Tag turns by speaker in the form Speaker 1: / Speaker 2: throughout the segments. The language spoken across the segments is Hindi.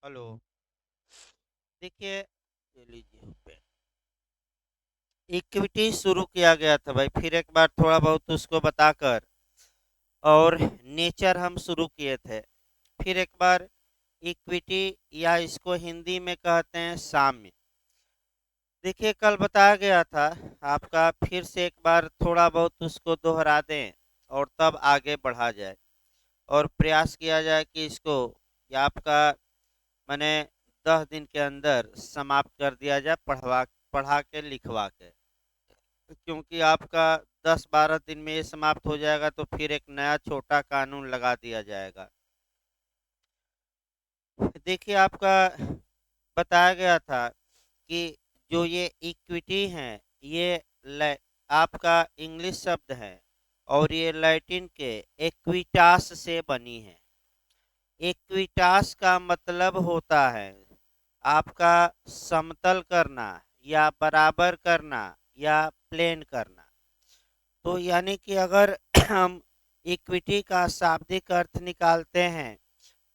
Speaker 1: हेलो। देखिए, ये लीजिए पेन। इक्विटी शुरू किया गया था भाई, फिर एक बार थोड़ा बहुत उसको बताकर और नेचर हम शुरू किए थे। फिर एक बार इक्विटी, या इसको हिंदी में कहते हैं साम्य। देखिए, कल बताया गया था आपका, फिर से एक बार थोड़ा बहुत उसको दोहरा दें और तब आगे बढ़ा जाए और प्रयास किया जाए कि इसको, या आपका मैंने 10 दिन के अंदर समाप्त कर दिया जाए, पढ़ा के लिखवा के। क्योंकि आपका 10-12 दिन में ये समाप्त हो जाएगा तो फिर एक नया छोटा कानून लगा दिया जाएगा। देखिए, आपका बताया गया था कि जो ये इक्विटी है, ये आपका इंग्लिश शब्द है और ये लैटिन के एक्विटास से बनी है। एक्विटास का मतलब होता है आपका समतल करना, या बराबर करना, या प्लेन करना। तो यानी कि अगर हम इक्विटी का शाब्दिक अर्थ निकालते हैं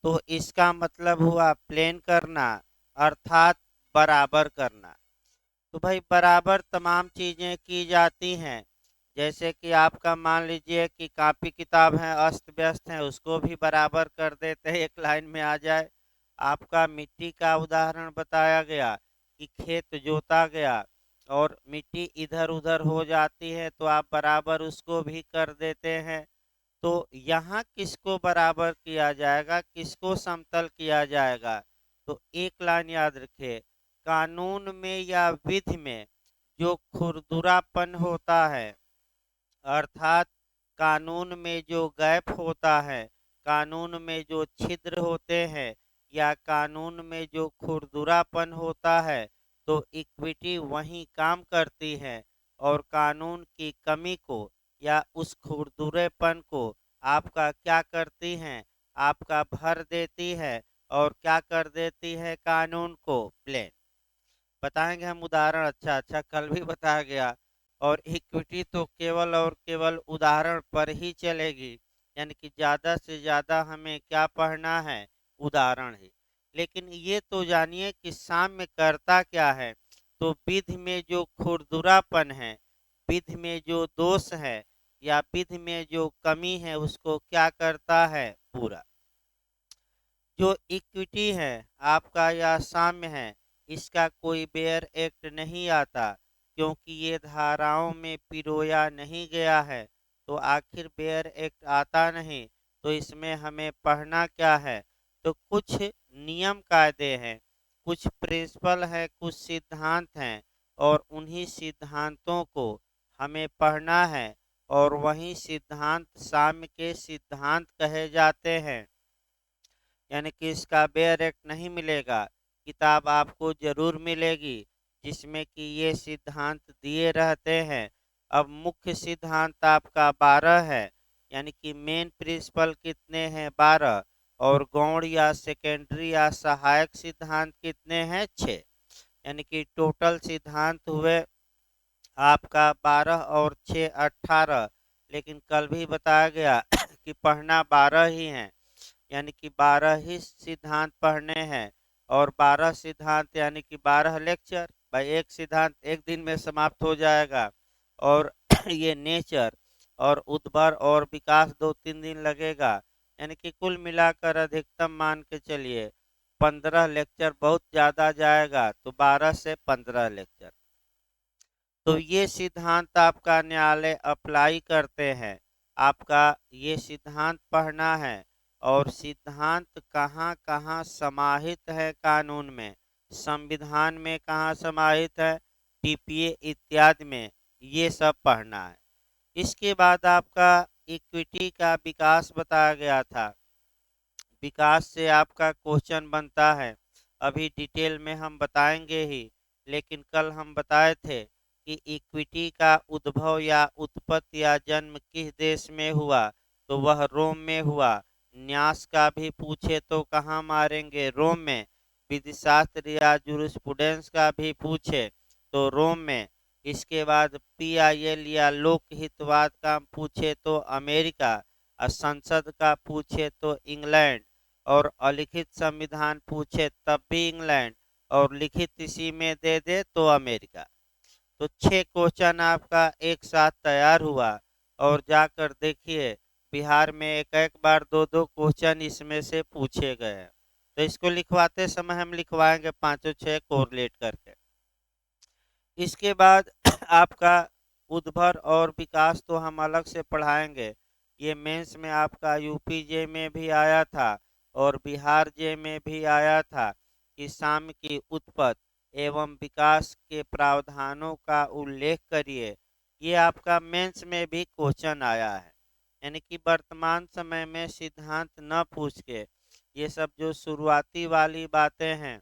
Speaker 1: तो इसका मतलब हुआ प्लेन करना, अर्थात बराबर करना। तो भाई, बराबर तमाम चीजें की जाती हैं। जैसे कि आपका मान लीजिए कि कॉपी किताब है, अस्त व्यस्त है, उसको भी बराबर कर देते हैं, एक लाइन में आ जाए। आपका मिट्टी का उदाहरण बताया गया कि खेत जोता गया और मिट्टी इधर उधर हो जाती है तो आप बराबर उसको भी कर देते हैं। तो यहाँ किसको बराबर किया जाएगा, किसको समतल किया जाएगा? तो एक लाइन याद रखिए, कानून में या विधि में जो खुरदुरापन होता है, अर्थात कानून में जो गैप होता है, कानून में जो छिद्र होते हैं, या कानून में जो खुरदुरापन होता है, तो इक्विटी वहीं काम करती है और कानून की कमी को या उस खुरदुरेपन को आपका क्या करती हैं, आपका भर देती है और क्या कर देती है, कानून को प्लेन। बताएंगे हम उदाहरण, अच्छा अच्छा कल भी बताया गया। और इक्विटी तो केवल और केवल उदाहरण पर ही चलेगी, यानी कि ज़्यादा से ज़्यादा हमें क्या पढ़ना है, उदाहरण ही। लेकिन ये तो जानिए कि साम्य करता क्या है। तो विधि में जो खुरदुरापन है, विधि में जो दोष है, या विधि में जो कमी है, उसको क्या करता है, पूरा। जो इक्विटी है आपका, या साम्य है, इसका कोई बेयर एक्ट नहीं आता, क्योंकि ये धाराओं में पिरोया नहीं गया है। तो आखिर बेयर एक्ट आता नहीं, तो इसमें हमें पढ़ना क्या है? तो कुछ नियम कायदे हैं, कुछ प्रिंसिपल है, कुछ सिद्धांत हैं, और उन्हीं सिद्धांतों को हमें पढ़ना है। और वही सिद्धांत साम्य के सिद्धांत कहे जाते हैं। यानी कि इसका बेयर एक्ट नहीं मिलेगा, किताब आपको जरूर मिलेगी जिसमें कि ये सिद्धांत दिए रहते हैं। अब मुख्य सिद्धांत आपका 12 है, यानी कि मेन प्रिंसिपल कितने हैं, 12। और गौण या सेकेंडरी या सहायक सिद्धांत कितने हैं, 6। यानी कि टोटल सिद्धांत हुए आपका 12 और 6 18। लेकिन कल भी बताया गया कि पढ़ना 12 ही है, यानी कि 12 ही सिद्धांत पढ़ने हैं। और 12 सिद्धांत यानी कि 12 लेक्चर भाई, एक सिद्धांत एक दिन में समाप्त हो जाएगा। और ये नेचर और उद्भव और विकास 2-3 दिन लगेगा। यानी कि कुल मिलाकर अधिकतम मान के चलिए 15 लेक्चर बहुत ज़्यादा जाएगा, तो 12 से 15 लेक्चर। तो ये सिद्धांत आपका न्यायालय अप्लाई करते हैं, आपका ये सिद्धांत पढ़ना है। और सिद्धांत कहाँ कहाँ समाहित है कानून में, संविधान में कहाँ समाहित है, टीपीए इत्यादि में, ये सब पढ़ना है। इसके बाद आपका इक्विटी का विकास बताया गया था। विकास से आपका क्वेश्चन बनता है, अभी डिटेल में हम बताएंगे ही। लेकिन कल हम बताए थे कि इक्विटी का उद्भव या उत्पत्ति या जन्म किस देश में हुआ, तो वह रोम में हुआ। न्यास का भी पूछे तो कहाँ मारेंगे, रोम में। विधिशास्त्र या जुरिस्प्रूडेंस का भी पूछे तो रोम में। इसके बाद पीआईएल या लोकहितवाद का पूछे तो अमेरिका, और संसद का पूछे तो इंग्लैंड। और अलिखित संविधान पूछे तब भी इंग्लैंड, और लिखित इसी में दे दे तो अमेरिका। तो 6 क्वेश्चन आपका एक साथ तैयार हुआ, और जाकर देखिए बिहार में एक एक बार दो दो क्वेश्चन इसमें से पूछे गए हैं। तो इसको लिखवाते समय हम लिखवाएंगे पांचों छह कोरिलेट करके। इसके बाद आपका उद्भर और विकास तो हम अलग से पढ़ाएंगे। ये मेंस में आपका यूपी जे में भी आया था और बिहार जे में भी आया था कि साम्य की उत्पत्ति एवं विकास के प्रावधानों का उल्लेख करिए। ये आपका मेंस में भी क्वेश्चन आया है। यानी कि वर्तमान समय में सिद्धांत न पूछ के ये सब जो शुरुआती वाली बातें हैं,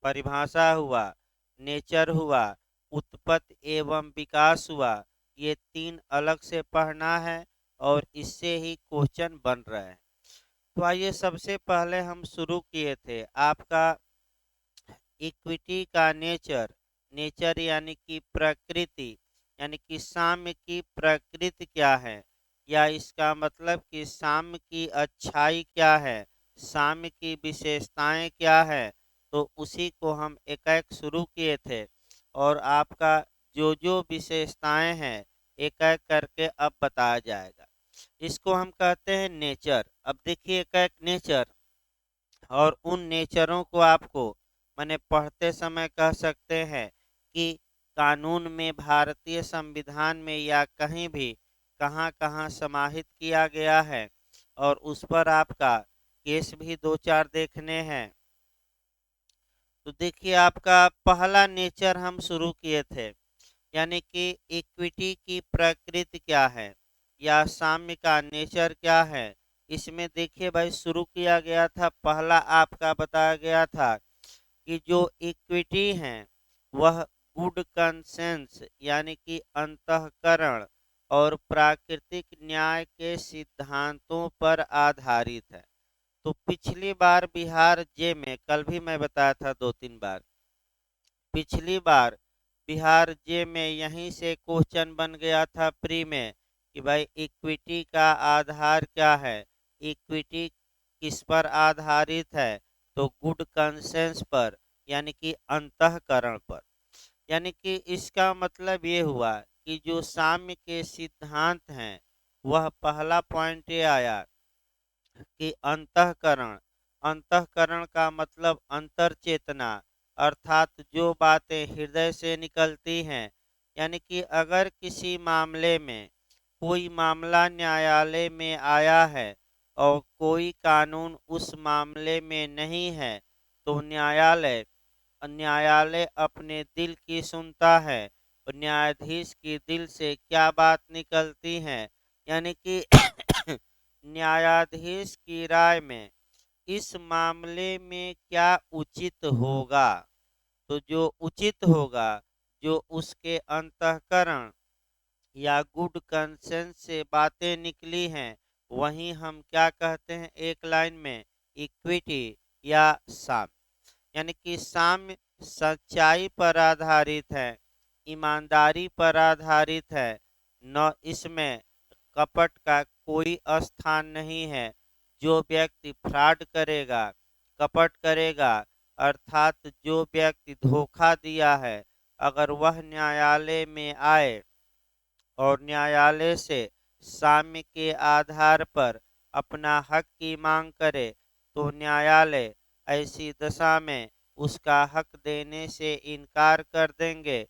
Speaker 1: परिभाषा हुआ, नेचर हुआ, उत्पत्ति एवं विकास हुआ, ये तीन अलग से पढ़ना है और इससे ही क्वेश्चन बन रहे हैं। तो आइए सबसे पहले हम शुरू किए थे आपका इक्विटी का नेचर। नेचर यानी कि प्रकृति, यानी कि साम्य की प्रकृति क्या है, या इसका मतलब कि साम्य की अच्छाई क्या है, साम्य की विशेषताएं क्या है। तो उसी को हम एक एक शुरू किए थे, और आपका जो जो विशेषताएं हैं एक एक करके अब बताया जाएगा। इसको हम कहते हैं नेचर। अब देखिए एक एक नेचर, और उन नेचरों को आपको मैंने पढ़ते समय कह सकते हैं कि कानून में, भारतीय संविधान में या कहीं भी कहाँ कहाँ समाहित किया गया है, और उस पर आपका केस भी दो चार देखने हैं। तो देखिए आपका पहला नेचर हम शुरू किए थे, यानी कि इक्विटी की प्रकृति क्या है या साम्य का नेचर क्या है। इसमें देखिए भाई शुरू किया गया था, पहला आपका बताया गया था कि जो इक्विटी है वह गुड कंसेंस यानी कि अंतःकरण और प्राकृतिक न्याय के सिद्धांतों पर आधारित है। तो पिछली बार बिहार जे में, कल भी मैं बताया था दो तीन बार, पिछली बार बिहार जे में यहीं से क्वेश्चन बन गया था प्री में कि भाई इक्विटी का आधार क्या है, इक्विटी किस पर आधारित है, तो गुड कंसेंस पर, यानी कि अंतःकरण पर। यानी कि इसका मतलब ये हुआ कि जो साम्य के सिद्धांत हैं वह पहला पॉइंट ये आया कि अंतःकरण। अंतःकरण का मतलब अंतर चेतना, अर्थात जो बातें हृदय से निकलती हैं। यानी कि अगर किसी मामले में, कोई मामला न्यायालय में आया है और कोई कानून उस मामले में नहीं है, तो न्यायालय अपने दिल की सुनता है और न्यायाधीश की दिल से क्या बात निकलती है, यानी कि न्यायाधीश की राय में इस मामले में क्या उचित होगा। तो जो उचित होगा, जो उसके अंतःकरण या गुड कंसेंस से बातें निकली हैं, वही हम क्या कहते हैं एक लाइन में, इक्विटी या साम्य। यानी कि साम्य सच्चाई पर आधारित है, ईमानदारी पर आधारित है, न इसमें कपट का कोई स्थान नहीं है। जो व्यक्ति फ्रॉड करेगा, कपट करेगा, अर्थात जो व्यक्ति धोखा दिया है, अगर वह न्यायालय में आए और न्यायालय से साम्य के आधार पर अपना हक की मांग करे, तो न्यायालय ऐसी दशा में उसका हक देने से इनकार कर देंगे।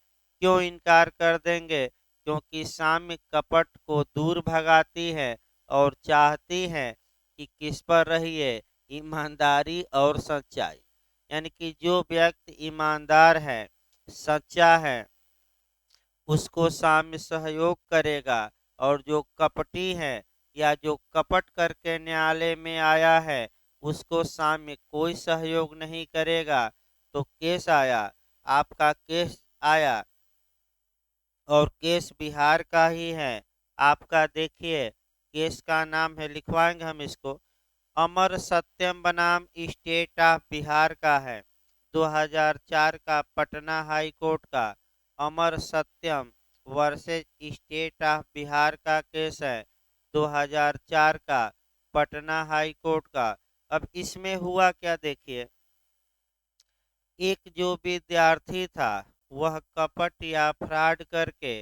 Speaker 1: क्यों इनकार कर देंगे? क्योंकि साम्य कपट को दूर भगाती है और चाहती है कि किस पर रहिए, ईमानदारी और सच्चाई। यानी कि जो व्यक्ति ईमानदार है, सच्चा है, उसको साम्य सहयोग करेगा, और जो कपटी है या जो कपट करके न्यायालय में आया है, उसको साम्य कोई सहयोग नहीं करेगा। तो केस आया, आपका केस आया, और केस बिहार का ही है। आपका देखिए केस का नाम है, लिखवाएंगे हम इसको, अमर सत्यम बनाम स्टेट ऑफ बिहार का है। 2004 का पटना हाई कोर्ट का अमर सत्यम वर्सेज स्टेट ऑफ बिहार का केस है। 2004 का पटना हाई कोर्ट का। अब इसमें हुआ क्या देखिए, एक जो विद्यार्थी था वह कपट या फ्रॉड करके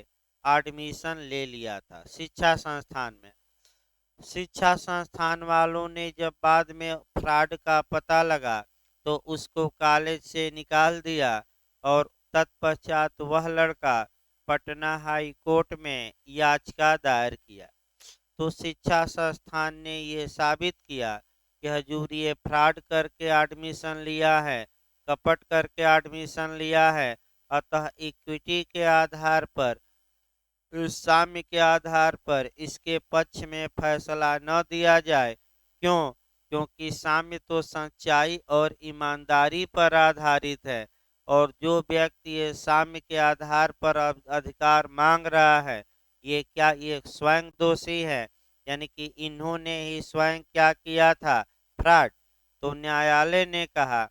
Speaker 1: एडमिशन ले लिया था शिक्षा संस्थान में। शिक्षा संस्थान वालों ने जब बाद में फ्रॉड का पता लगा तो उसको कॉलेज से निकाल दिया और तत्पश्चात वह लड़का पटना हाई कोर्ट में याचिका दायर किया। तो शिक्षा संस्थान ने ये साबित किया कि हजूर ये फ्रॉड करके एडमिशन लिया है, कपट करके एडमिशन लिया है, अतः इक्विटी के आधार पर, साम्य के आधार पर इसके पक्ष में फैसला न दिया जाए। क्यों? क्योंकि साम्य तो सच्चाई और ईमानदारी पर आधारित है, और जो व्यक्ति ये साम्य के आधार पर अधिकार मांग रहा है, ये क्या ये स्वयं दोषी है? यानी कि इन्होंने ही स्वयं क्या किया था? फ्रॉड। तो न्यायालय ने कहा,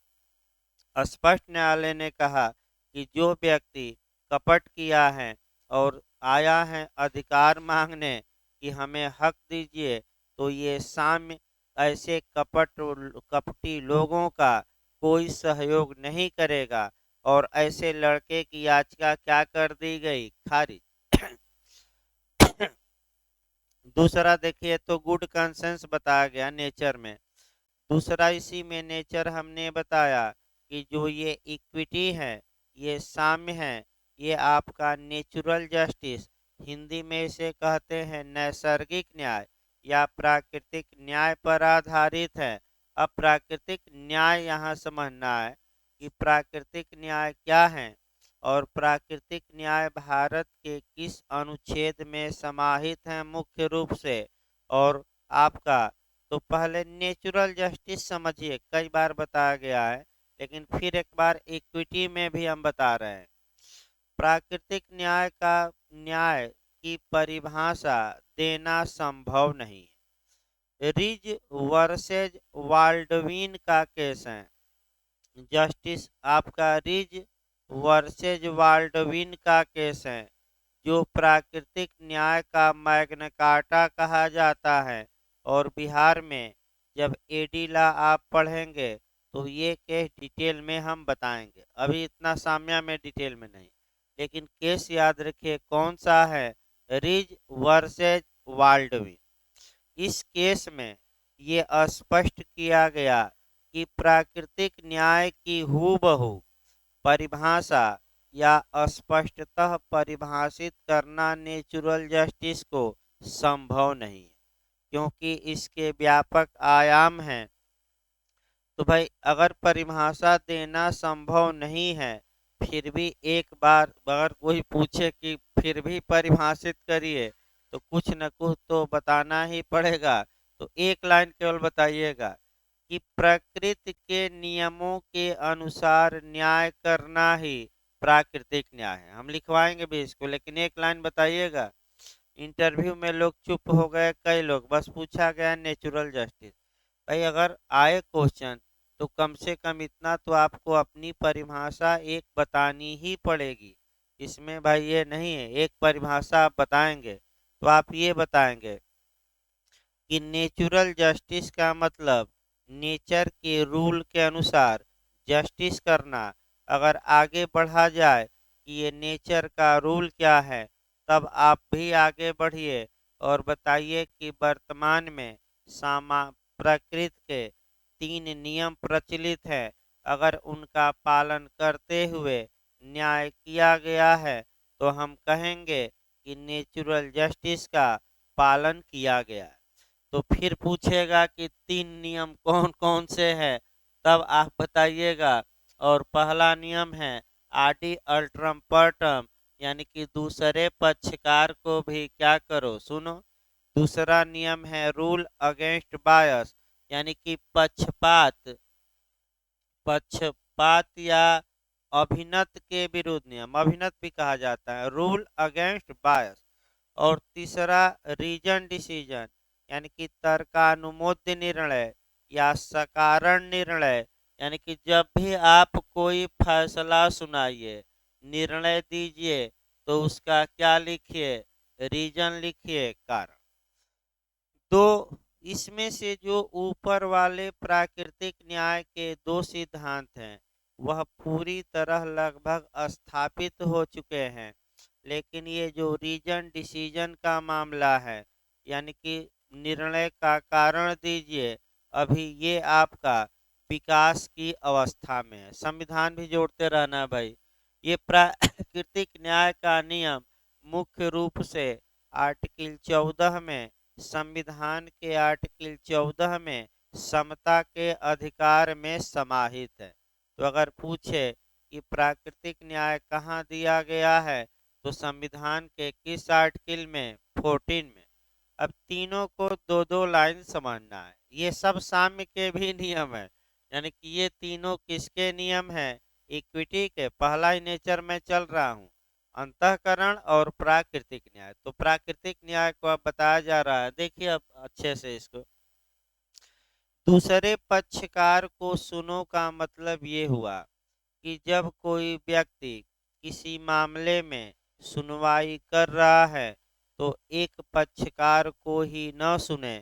Speaker 1: स्पष्ट न्यायालय ने कहा कि जो व्यक्ति कपट किया है और आया है अधिकार मांगने कि हमें हक दीजिए, तो ये साम्य ऐसे कपटी लोगों का कोई सहयोग नहीं करेगा, और ऐसे लड़के की याचिका क्या कर दी गई? खारिज। दूसरा देखिए तो गुड कंसेंस बताया गया नेचर में। दूसरा इसी में नेचर हमने बताया कि जो ये इक्विटी है, ये साम्य है, ये आपका नेचुरल जस्टिस, हिंदी में इसे कहते हैं नैसर्गिक न्याय या प्राकृतिक न्याय पर आधारित है। अब प्राकृतिक न्याय यहाँ समझना है कि प्राकृतिक न्याय क्या है और प्राकृतिक न्याय भारत के किस अनुच्छेद में समाहित है मुख्य रूप से। और आपका तो पहले नेचुरल जस्टिस समझिए, कई बार बताया गया है, लेकिन फिर एक बार इक्विटी में भी हम बता रहे हैं। प्राकृतिक न्याय का न्याय की परिभाषा देना संभव नहीं है। रिज वर्सेज वाल्डविन का केस है। जस्टिस आपका रिज वर्सेज वाल्डविन का केस है, जो प्राकृतिक न्याय का मैग्ना कार्टा कहा जाता है। और बिहार में जब एडीला आप पढ़ेंगे तो ये केस डिटेल में हम बताएंगे, अभी इतना साम्या में डिटेल में नहीं, लेकिन केस याद रखिए कौन सा है? Ridge versus Baldwin. इस केस में ये स्पष्ट किया गया कि प्राकृतिक न्याय की हूबहू परिभाषा या स्पष्टतः परिभाषित करना नेचुरल जस्टिस को संभव नहीं है, क्योंकि इसके व्यापक आयाम हैं। तो भाई अगर परिभाषा देना संभव नहीं है, फिर भी एक बार अगर कोई पूछे कि फिर भी परिभाषित करिए, तो कुछ न कुछ तो बताना ही पड़ेगा। तो एक लाइन केवल बताइएगा कि प्रकृति के नियमों के अनुसार न्याय करना ही प्राकृतिक न्याय है। हम लिखवाएंगे भी इसको, लेकिन एक लाइन बताइएगा। इंटरव्यू में लोग चुप हो गए, कई लोग, बस पूछा गया नेचुरल जस्टिस। भाई अगर आए क्वेश्चन तो कम से कम इतना तो आपको अपनी परिभाषा एक बतानी ही पड़ेगी। इसमें भाई ये नहीं है एक परिभाषा आप बताएंगे, तो आप ये बताएंगे कि नेचुरल जस्टिस का मतलब नेचर के रूल के अनुसार जस्टिस करना। अगर आगे बढ़ा जाए कि ये नेचर का रूल क्या है, तब आप भी आगे बढ़िए और बताइए कि वर्तमान में सामा प्रकृति के 3 नियम प्रचलित है, अगर उनका पालन करते हुए न्याय किया गया है तो हम कहेंगे कि नेचुरल जस्टिस का पालन किया गया है। तो फिर पूछेगा कि 3 नियम कौन कौन से हैं, तब आप बताइएगा। और पहला नियम है आडि अल्ट्रम पर्टम, यानी कि दूसरे पक्षकार को भी क्या करो, सुनो। दूसरा नियम है रूल अगेंस्ट बायस, यानी कि पक्षपात, पक्षपात या अभिनत के विरुद्ध नियम, अभिनत भी कहा जाता है, रूल अगेंस्ट बायस। और तीसरा रीजन डिसीजन, यानी कि तर्कानुमोद्य निर्णय या सकारण निर्णय, यानी कि जब भी आप कोई फैसला सुनाइए, निर्णय दीजिए, तो उसका क्या लिखिए? रीजन लिखिए, कारण। दो इसमें से जो ऊपर वाले प्राकृतिक न्याय के दो सिद्धांत हैं वह पूरी तरह लगभग स्थापित हो चुके हैं, लेकिन ये जो रीजन डिसीजन का मामला है, यानी कि निर्णय का कारण दीजिए, अभी ये आपका विकास की अवस्था में है। संविधान भी जोड़ते रहना भाई। ये प्राकृतिक न्याय का नियम मुख्य रूप से आर्टिकल 14 में, संविधान के आर्टिकल 14 में समता के अधिकार में समाहित है। तो अगर पूछे कि प्राकृतिक न्याय कहाँ दिया गया है, तो संविधान के किस आर्टिकल में? 14 में। अब तीनों को दो दो लाइन समझना है। ये सब साम्य के भी नियम है, यानी कि ये तीनों किसके नियम है? इक्विटी के। पहला ही नेचर में चल रहा हूँ, अंतःकरण और प्राकृतिक न्याय। तो प्राकृतिक न्याय को अब बताया जा रहा है, देखिए अब अच्छे से इसको। दूसरे पक्षकार को सुनो का मतलब ये हुआ कि जब कोई व्यक्ति किसी मामले में सुनवाई कर रहा है तो एक पक्षकार को ही न सुने,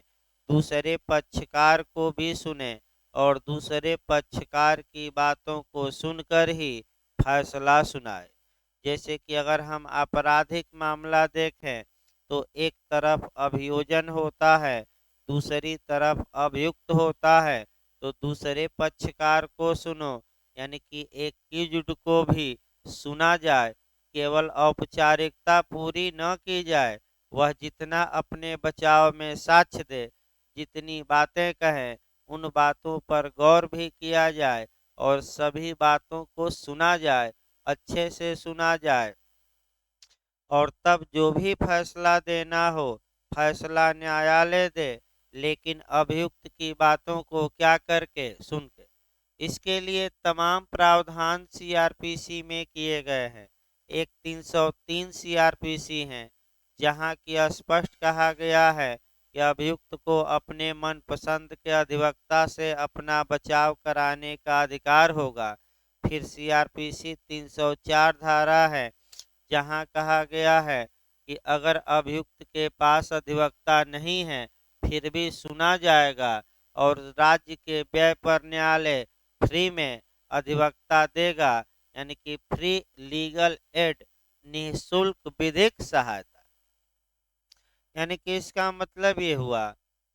Speaker 1: दूसरे पक्षकार को भी सुने और दूसरे पक्षकार की बातों को सुनकर ही फैसला सुनाए। जैसे कि अगर हम आपराधिक मामला देखें तो एक तरफ अभियोजन होता है, दूसरी तरफ अभियुक्त होता है, तो दूसरे पक्षकार को सुनो, यानी कि एक्यूज्ड को भी सुना जाए। केवल औपचारिकता पूरी न की जाए, वह जितना अपने बचाव में साक्ष्य दे, जितनी बातें कहें, उन बातों पर गौर भी किया जाए और सभी बातों को सुना जाए, अच्छे से सुना जाए, और तब जो भी फैसला देना हो फैसला न्यायालय दे, लेकिन अभियुक्त की बातों को क्या करके? सुन के। इसके लिए तमाम प्रावधान सीआरपीसी में किए गए हैं। एक 303 सीआरपीसी हैं जहां की स्पष्ट कहा गया है कि अभियुक्त को अपने मनपसंद के अधिवक्ता से अपना बचाव कराने का अधिकार होगा। फिर सीआरपीसी 304 धारा है जहां कहा गया है कि अगर अभियुक्त के पास अधिवक्ता नहीं है फिर भी सुना जाएगा और राज्य के व्यय पर न्यायालय फ्री में अधिवक्ता देगा, यानी कि फ्री लीगल एड, निःशुल्क विधिक सहायता। यानी कि इसका मतलब ये हुआ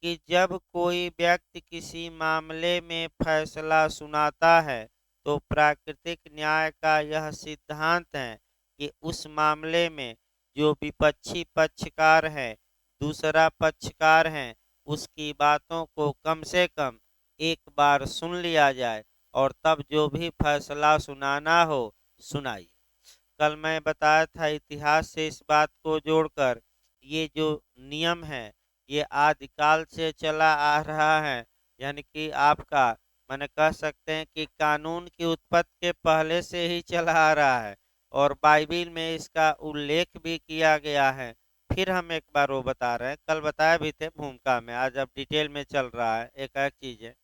Speaker 1: कि जब कोई व्यक्ति किसी मामले में फैसला सुनाता है तो प्राकृतिक न्याय का यह सिद्धांत है कि उस मामले में जो विपक्षी पक्षकार है, दूसरा पक्षकार है, उसकी बातों को कम से कम एक बार सुन लिया जाए और तब जो भी फैसला सुनाना हो सुनाइए। कल मैं बताया था इतिहास से इस बात को जोड़कर, ये जो नियम है ये आदिकाल से चला आ रहा है, यानी कि आपका मैंने कह सकते हैं कि कानून की उत्पत्ति के पहले से ही चला आ रहा है और बाइबिल में इसका उल्लेख भी किया गया है। फिर हम एक बार वो बता रहे हैं, कल बताया भी थे भूमिका में, आज अब डिटेल में चल रहा है। एक एक चीज है,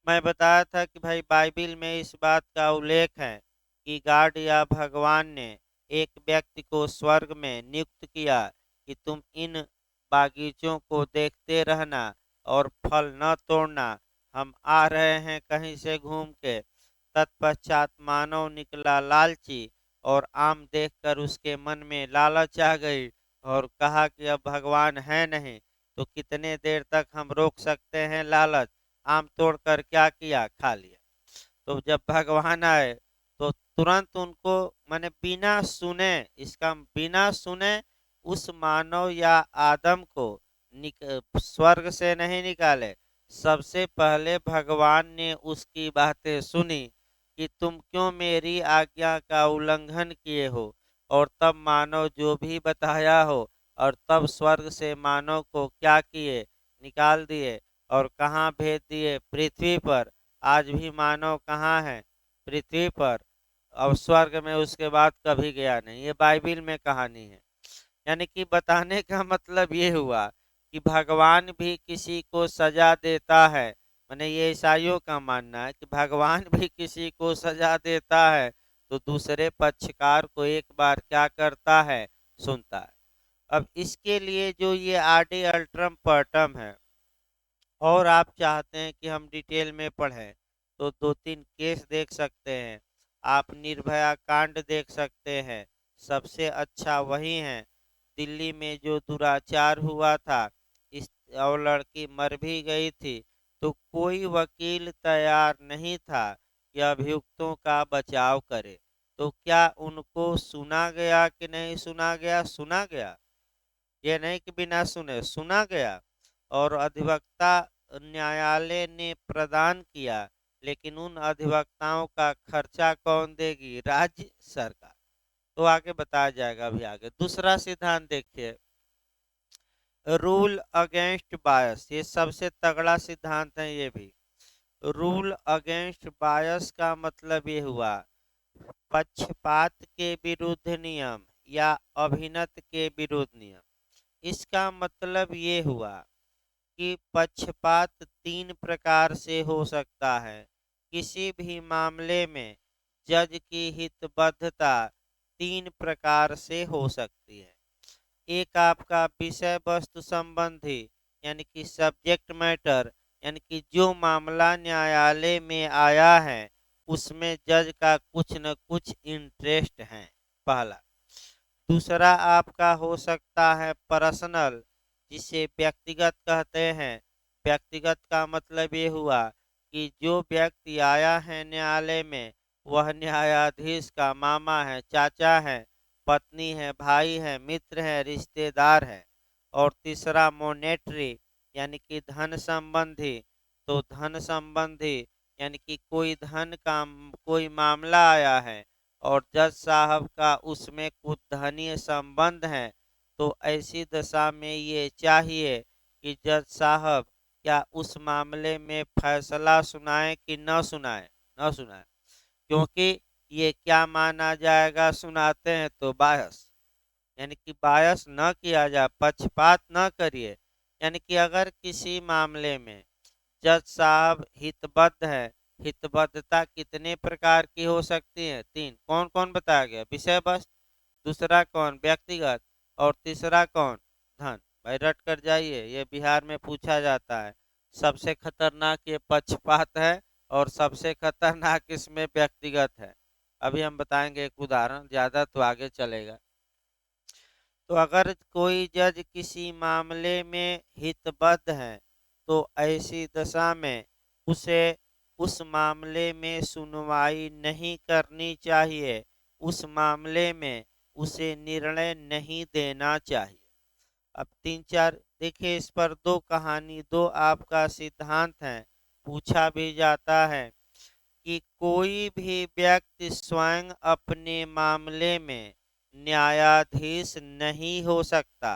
Speaker 1: मैं बताया था कि भाई बाइबिल में इस बात का उल्लेख है कि गॉड या भगवान ने एक व्यक्ति को स्वर्ग में नियुक्त किया कि तुम इन बागीचों को देखते रहना और फल न तोड़ना, हम आ रहे हैं कहीं से घूम के। तत्पश्चात मानव निकला लालची और आम देखकर उसके मन में लालच आ गई और कहा कि अब भगवान है नहीं तो कितने देर तक हम रोक सकते हैं लालच। आम तोड़कर क्या किया? खा लिया। तो जब भगवान आए तो तुरंत उनको मैंने बिना सुने, इसका बिना सुने उस मानव या आदम को स्वर्ग से नहीं निकाले। सबसे पहले भगवान ने उसकी बातें सुनी कि तुम क्यों मेरी आज्ञा का उल्लंघन किए हो, और तब मानव जो भी बताया हो, और तब स्वर्ग से मानव को क्या किए? निकाल दिए। और कहाँ भेज दिए? पृथ्वी पर। आज भी मानव कहाँ है? पृथ्वी पर। अब स्वर्ग में उसके बाद कभी गया नहीं, ये बाइबिल में कहानी है। यानी कि बताने का मतलब ये हुआ कि भगवान भी किसी को सजा देता है। मैंने ये ईसाइयों का मानना है कि भगवान भी किसी को सजा देता है तो दूसरे पक्षकार को एक बार क्या करता है? सुनता है। अब इसके लिए जो ये आडे अल्ट्रम पर्टम है और आप चाहते हैं कि हम डिटेल में पढ़ें तो 2-3 केस देख सकते हैं। आप निर्भया कांड देख सकते हैं, सबसे अच्छा वही है। दिल्ली में जो दुराचार हुआ था, इस और लड़की मर भी गई थी, तो कोई वकील तैयार नहीं था कि अभियुक्तों का बचाव करे। तो क्या उनको सुना गया कि नहीं सुना गया? सुना गया। ये नहीं कि बिना सुने, सुना गया। और अधिवक्ता न्यायालय ने प्रदान किया, लेकिन उन अधिवक्ताओं का खर्चा कौन देगी? राज्य सरकार। तो आगे बताया जाएगा अभी आगे। दूसरा सिद्धांत देखिए, रूल अगेंस्ट बायस। ये सबसे तगड़ा सिद्धांत है ये भी। रूल अगेंस्ट बायस का मतलब ये हुआ पक्षपात के विरुद्ध नियम या अभिनत के विरुद्ध नियम। इसका मतलब ये हुआ कि पक्षपात 3 प्रकार से हो सकता है। किसी भी मामले में जज की हितबद्धता 3 प्रकार से हो सकती है। एक आपका विषय वस्तु संबंधी, यानी कि सब्जेक्ट मैटर, यानी कि जो मामला न्यायालय में आया है उसमें जज का कुछ न कुछ इंटरेस्ट है, पहला। दूसरा आपका हो सकता है पर्सनल, जिसे व्यक्तिगत कहते हैं। व्यक्तिगत का मतलब ये हुआ कि जो व्यक्ति आया है न्यायालय में वह न्यायाधीश का मामा है, चाचा है, पत्नी है, भाई है, मित्र है, रिश्तेदार है। और तीसरा मोनेटरी, यानी कि धन संबंधी। तो धन संबंधी यानी कि कोई धन का कोई मामला आया है और जज साहब का उसमें कुछ धनीय संबंध है, तो ऐसी दशा में ये चाहिए कि जज साहब क्या उस मामले में फैसला सुनाए कि न सुनाए? न सुनाए, क्योंकि ये क्या माना जाएगा सुनाते हैं तो बायस, यानी कि बायस न किया जाए, पक्षपात न करिए। यानी कि अगर किसी मामले में जज साहब हितबद्ध है, हितबद्धता कितने प्रकार की हो सकती है? 3। कौन कौन बताया गया? विषय वस्तु, दूसरा कौन? व्यक्तिगत, और तीसरा कौन? धन। भाई रट कर जाइए, ये बिहार में पूछा जाता है। सबसे खतरनाक ये पक्षपात है और सबसे खतरनाक इसमें व्यक्तिगत है। अभी हम बताएंगे एक उदाहरण, ज्यादा तो आगे चलेगा। तो अगर कोई जज किसी मामले में हितबद्ध है तो ऐसी दशा में उसे उस मामले में सुनवाई नहीं करनी चाहिए, उस मामले में उसे निर्णय नहीं देना चाहिए। अब 3-4 देखिए, इस पर 2 कहानी, 2 आपका सिद्धांत है। पूछा भी जाता है कि कोई भी व्यक्ति स्वयं अपने मामले में न्यायाधीश नहीं हो सकता,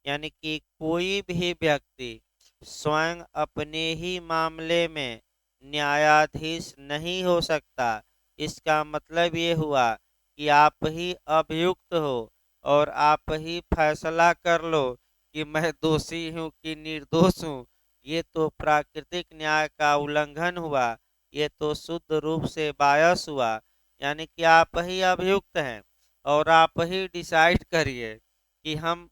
Speaker 1: यानी कि कोई भी व्यक्ति स्वयं अपने ही मामले में न्यायाधीश नहीं हो सकता। इसका मतलब ये हुआ कि आप ही अभियुक्त हो और आप ही फैसला कर लो कि मैं दोषी हूँ कि निर्दोष हूँ। ये तो प्राकृतिक न्याय का उल्लंघन हुआ, ये तो शुद्ध रूप से बायस हुआ। यानी कि आप ही अभियुक्त हैं और आप ही डिसाइड करिए कि हम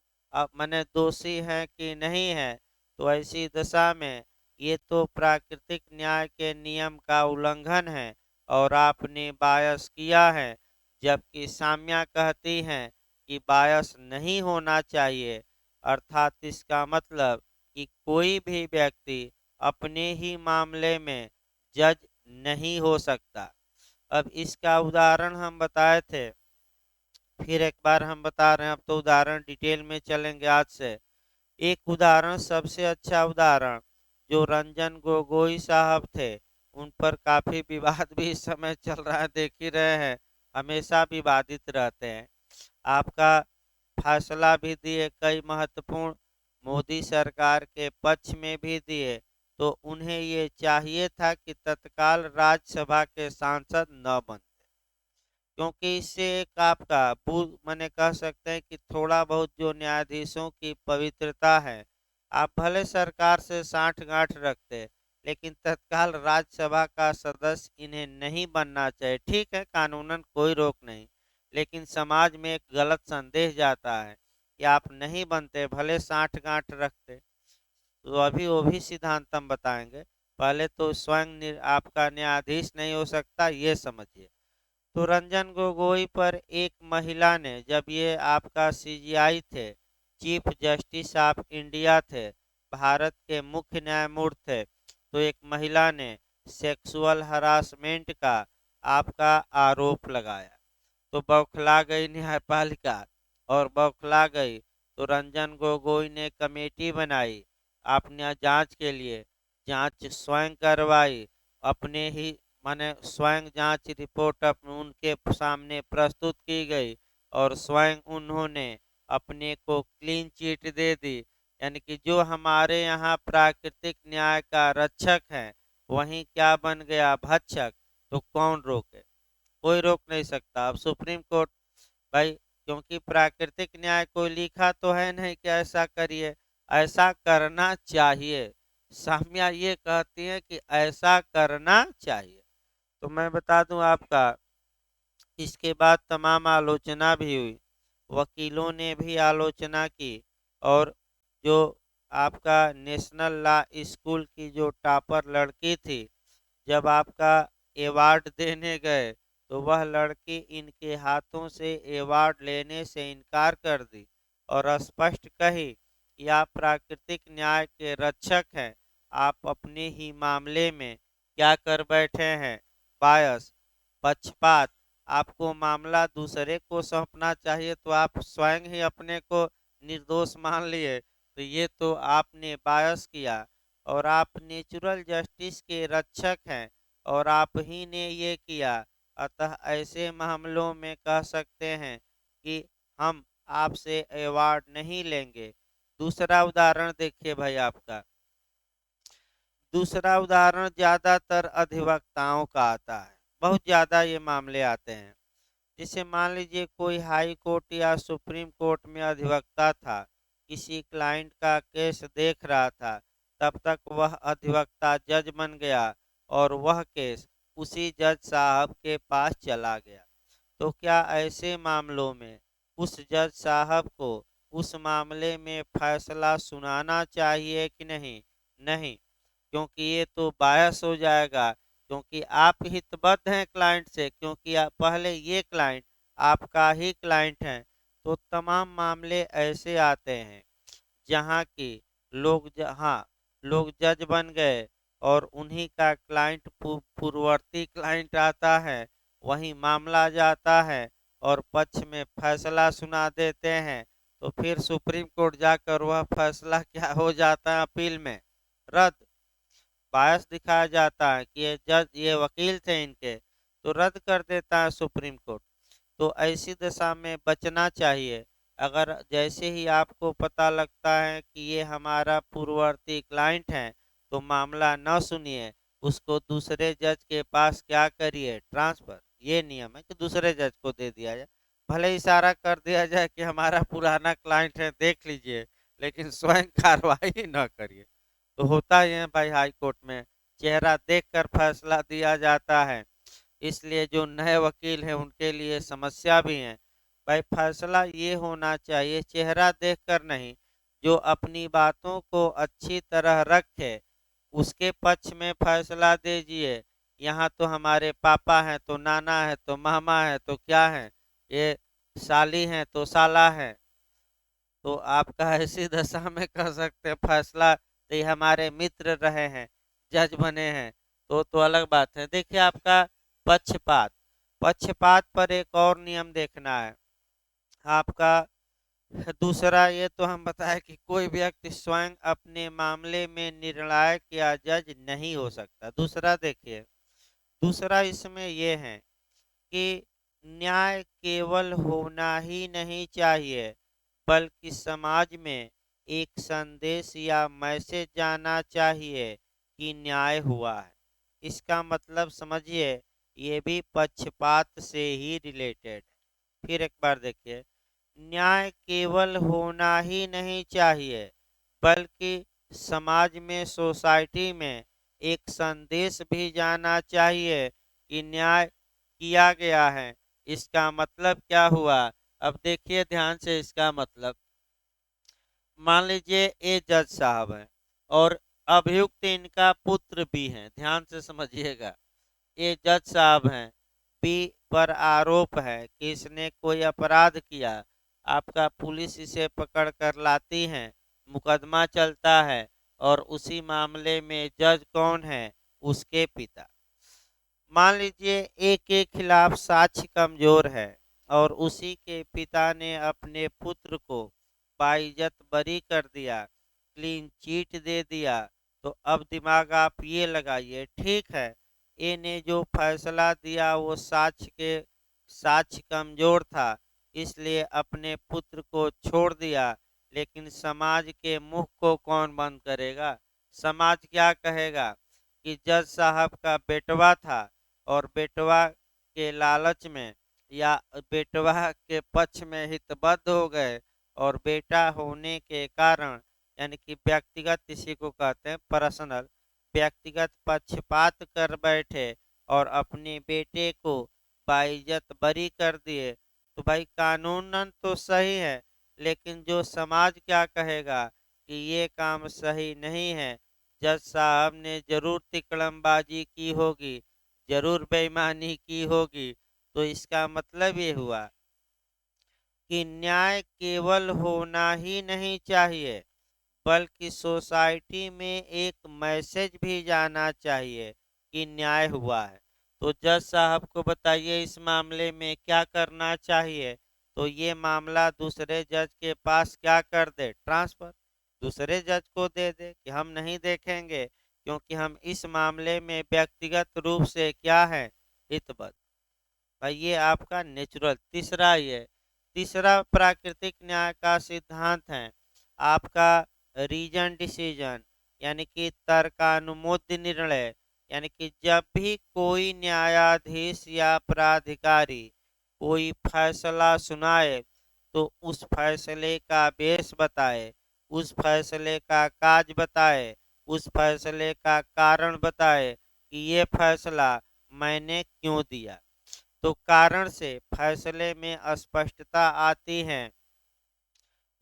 Speaker 1: माने दोषी हैं कि नहीं है। तो ऐसी दशा में ये तो प्राकृतिक न्याय के नियम का उल्लंघन है और आपने बायस किया है, जबकि साम्या कहती हैं कि बायस नहीं होना चाहिए। अर्थात इसका मतलब कि कोई भी व्यक्ति अपने ही मामले में जज नहीं हो सकता। अब इसका उदाहरण हम बताए थे, फिर एक बार हम बता रहे हैं। अब तो उदाहरण डिटेल में चलेंगे आज से। एक उदाहरण, सबसे अच्छा उदाहरण जो रंजन गोगोई साहब थे, उन पर काफी विवाद भी इस समय चल रहा है, देख ही रहे हैं, हमेशा विवादित रहते हैं। आपका फैसला भी दिए कई महत्वपूर्ण, मोदी सरकार के पक्ष में भी दिए। तो उन्हें ये चाहिए था कि तत्काल राज्यसभा के सांसद न बन, क्योंकि इससे एक आपका मैंने कह सकते हैं कि थोड़ा बहुत जो न्यायाधीशों की पवित्रता है, आप भले सरकार से साठ गांठ रखते लेकिन तत्काल राज्यसभा का सदस्य इन्हें नहीं बनना चाहिए। ठीक है, कानूनन कोई रोक नहीं, लेकिन समाज में एक गलत संदेश जाता है कि आप नहीं बनते, भले 60 गांठ रखते। तो अभी वो भी सिद्धांत हम बताएंगे। पहले तो स्वयं आपका न्यायाधीश नहीं हो सकता, ये समझिए। तो रंजन गोगोई पर एक महिला ने, जब ये आपका सीजीआई थे, चीफ जस्टिस ऑफ इंडिया थे, भारत के मुख्य न्यायमूर्ति थे, तो एक महिला ने सेक्सुअल हरासमेंट का आपका आरोप लगाया। तो बौखला गई न्यायपालिका, और बौखला गई तो रंजन गोगोई ने कमेटी बनाई अपने जांच के लिए। जांच स्वयं करवाई, अपने ही माने स्वयं जांच रिपोर्ट उनके सामने प्रस्तुत की गई, और स्वयं उन्होंने अपने को क्लीन चिट दे दी। यानी कि जो हमारे यहाँ प्राकृतिक न्याय का रक्षक है, वहीं क्या बन गया, भक्षक। तो कौन रोके, कोई रोक नहीं सकता। अब सुप्रीम कोर्ट, भाई क्योंकि प्राकृतिक न्याय कोई लिखा तो है नहीं कि ऐसा करिए, ऐसा करना चाहिए। साम्या ये कहती है कि ऐसा करना चाहिए। तो मैं बता दूं आपका, इसके बाद तमाम आलोचना भी हुई, वकीलों ने भी आलोचना की। और जो आपका नेशनल लॉ स्कूल की जो टॉपर लड़की थी, जब आपका अवार्ड देने गए, तो वह लड़की इनके हाथों से अवार्ड लेने से इनकार कर दी, और स्पष्ट कही कि आप प्राकृतिक न्याय के रक्षक हैं, आप अपने ही मामले में क्या कर बैठे हैं, बायस, पक्षपात। आपको मामला दूसरे को सौंपना चाहिए, तो आप स्वयं ही अपने को निर्दोष मान लिए, तो ये तो आपने बायस किया। और आप नेचुरल जस्टिस के रक्षक हैं, और आप ही ने ये किया। अतः ऐसे मामलों में कह सकते हैं कि हम आपसे अवार्ड नहीं लेंगे। दूसरा उदाहरण देखिए भाई आपका, दूसरा उदाहरण ज्यादातर अधिवक्ताओं का आता है, बहुत ज्यादा ये मामले आते हैं। जैसे मान लीजिए कोई हाई कोर्ट या सुप्रीम कोर्ट में अधिवक्ता था, किसी क्लाइंट का केस देख रहा था, तब तक वह अधिवक्ता जज बन गया, और वह केस उसी जज साहब के पास चला गया। तो क्या ऐसे मामलों में उस जज साहब को उस मामले में फैसला सुनाना चाहिए कि नहीं? नहीं, क्योंकि ये तो बायस हो जाएगा, क्योंकि आप हितबद्ध हैं क्लाइंट से, क्योंकि आप पहले ये क्लाइंट आपका ही क्लाइंट है। तो तमाम मामले ऐसे आते हैं जहाँ की हाँ, लोग जज बन गए, और उन्हीं का क्लाइंट पूर्ववर्ती क्लाइंट आता है, वही मामला जाता है, और पक्ष में फैसला सुना देते हैं। तो फिर सुप्रीम कोर्ट जाकर वह फैसला क्या हो जाता है, अपील में रद्द। बायस दिखाया जाता है कि ये जज, ये वकील थे इनके, तो रद्द कर देता है सुप्रीम कोर्ट। तो ऐसी दशा में बचना चाहिए। अगर जैसे ही आपको पता लगता है कि ये हमारा पूर्ववर्ती क्लाइंट है, तो मामला न सुनिए, उसको दूसरे जज के पास क्या करिए, ट्रांसफर। ये नियम है कि दूसरे जज को दे दिया जाए। भले इशारा कर दिया जाए कि हमारा पुराना क्लाइंट है, देख लीजिए, लेकिन स्वयं कार्रवाई न करिए। तो होता ही है भाई, हाई कोर्ट में चेहरा देखकर फैसला दिया जाता है। इसलिए जो नए वकील हैं उनके लिए समस्या भी है। भाई फैसला ये होना चाहिए चेहरा देखकर नहीं, जो अपनी बातों को अच्छी तरह रखे उसके पक्ष में फैसला दीजिए। यहाँ तो हमारे पापा हैं, तो नाना है, तो मामा है, तो क्या है, ये साली हैं तो साला है। तो आपका ऐसी दशा में कह सकते हैं फैसला, तो ये हमारे मित्र रहे हैं, जज बने हैं, तो अलग बात है। देखिए आपका पक्षपात, पक्षपात पर एक और नियम देखना है आपका। दूसरा ये तो हम बताए कि कोई व्यक्ति स्वयं अपने मामले में निर्णायक या जज नहीं हो सकता। दूसरा देखिए, दूसरा इसमें ये है कि न्याय केवल होना ही नहीं चाहिए, बल्कि समाज में एक संदेश या मैसेज जाना चाहिए कि न्याय हुआ है। इसका मतलब समझिए, ये भी पक्षपात से ही रिलेटेड है। फिर एक बार देखिए, न्याय केवल होना ही नहीं चाहिए, बल्कि समाज में, सोसाइटी में एक संदेश भी जाना चाहिए कि न्याय किया गया है। इसका मतलब क्या हुआ? अब देखिए ध्यान से इसका मतलब, मान लीजिए ये जज साहब हैं और अभियुक्त इनका पुत्र भी है, ध्यान से समझिएगा। ये जज साहब हैं, बी पर आरोप है कि इसने कोई अपराध किया। आपका पुलिस इसे पकड़ कर लाती है, मुकदमा चलता है और उसी मामले में जज कौन है? उसके पिता। मान लीजिए एक के खिलाफ साक्ष्य कमजोर है और उसी के पिता ने अपने पुत्र को बाइज्जत बरी कर दिया, क्लीन चीट दे दिया। तो अब दिमाग आप ये लगाइए, ठीक है, ए ने जो फैसला दिया वो साक्ष्य कमजोर था, इसलिए अपने पुत्र को छोड़ दिया। लेकिन समाज के मुंह को कौन बंद करेगा? समाज क्या कहेगा कि जज साहब का बेटवा था और बेटवा के लालच में या बेटवा के पक्ष में हितबद्ध हो गए और बेटा होने के कारण, यानी कि व्यक्तिगत इसी को कहते हैं पर्सनल, व्यक्तिगत पक्षपात कर बैठे और अपने बेटे को बाइज्जत बरी कर दिए। तो भाई कानूनन तो सही है, लेकिन जो समाज क्या कहेगा कि ये काम सही नहीं है, जज साहब ने जरूर तिकड़मबाजी की होगी, जरूर बेईमानी की होगी। तो इसका मतलब ये हुआ कि न्याय केवल होना ही नहीं चाहिए, बल्कि सोसाइटी में एक मैसेज भी जाना चाहिए कि न्याय हुआ है। तो जज साहब को बताइए इस मामले में क्या करना चाहिए? तो ये मामला दूसरे जज के पास क्या कर दे? ट्रांसफर, दूसरे जज को दे दे कि हम नहीं देखेंगे, क्योंकि हम इस मामले में व्यक्तिगत रूप से क्या है? हितबद्ध। भाई ये आपका नेचुरल तीसरा, ये तीसरा प्राकृतिक न्याय का सिद्धांत है आपका रीजन डिसीजन, यानी कि तर्कानुमोद्य निर्णय। यानी कि जब भी कोई न्यायाधीश या प्राधिकारी कोई फैसला सुनाए तो उस फैसले का बेस बताए, उस फैसले का काज बताए, उस फैसले का कारण बताए कि ये फैसला मैंने क्यों दिया। तो कारण से फैसले में स्पष्टता आती है।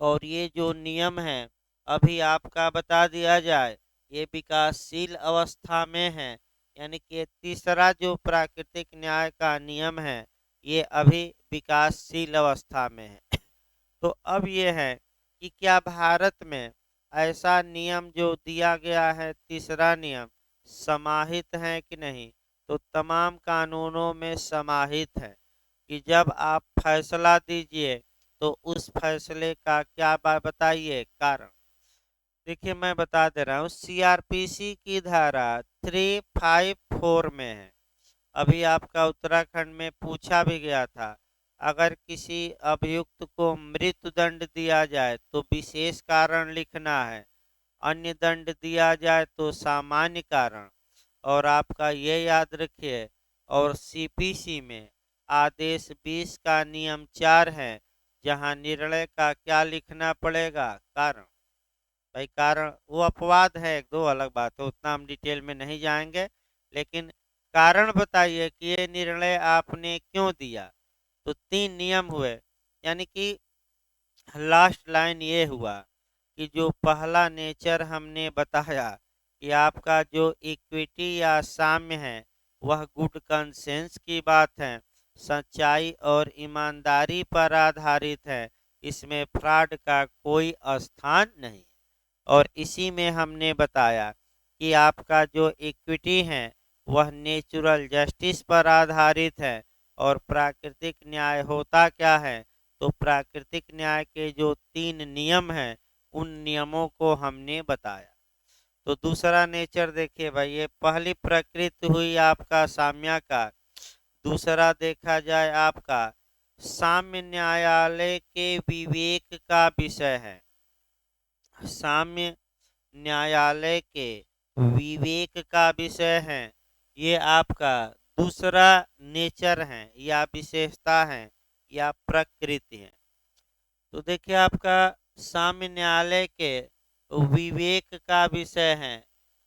Speaker 1: और ये जो नियम है अभी आपका बता दिया जाए, ये विकासशील अवस्था में है। यानी कि तीसरा जो प्राकृतिक न्याय का नियम है ये अभी विकासशील अवस्था में है। तो अब ये है कि क्या भारत में ऐसा नियम जो दिया गया है, तीसरा नियम, समाहित है कि नहीं? तो तमाम कानूनों में समाहित है कि जब आप फैसला दीजिए तो उस फैसले का क्या बताइए? कारण। देखिए मैं बता दे रहा हूँ, सीआरपीसी की धारा 354 में है। अभी आपका उत्तराखंड में पूछा भी गया था, अगर किसी अभियुक्त को मृत्युदंड दिया जाए तो विशेष कारण लिखना है, अन्य दंड दिया जाए तो सामान्य कारण। और आपका ये याद रखिए, और सीपीसी में आदेश 20 का नियम 4 है, जहां निर्णय का क्या लिखना पड़ेगा? कारण। भाई कारण वो अपवाद है, एक दो अलग बात है, उतना हम डिटेल में नहीं जाएंगे, लेकिन कारण बताइए कि ये निर्णय आपने क्यों दिया। तो 3 नियम हुए, यानी कि लास्ट लाइन ये हुआ कि जो पहला नेचर हमने बताया कि आपका जो इक्विटी या साम्य है वह गुड कंसेंस की बात है, सच्चाई और ईमानदारी पर आधारित है, इसमें फ्रॉड का कोई स्थान नहीं। और इसी में हमने बताया कि आपका जो इक्विटी है वह नेचुरल जस्टिस पर आधारित है। और प्राकृतिक न्याय होता क्या है? तो प्राकृतिक न्याय के जो 3 नियम हैं उन नियमों को हमने बताया। तो दूसरा नेचर देखिए भाई, ये पहली प्रकृति हुई आपका साम्य का। दूसरा देखा जाए आपका साम्य न्यायालय के विवेक का विषय है। साम्य न्यायालय के विवेक का विषय है, ये आपका दूसरा नेचर है या विशेषता है या प्रकृति है। तो देखिए आपका साम्य न्यायालय के विवेक का विषय है।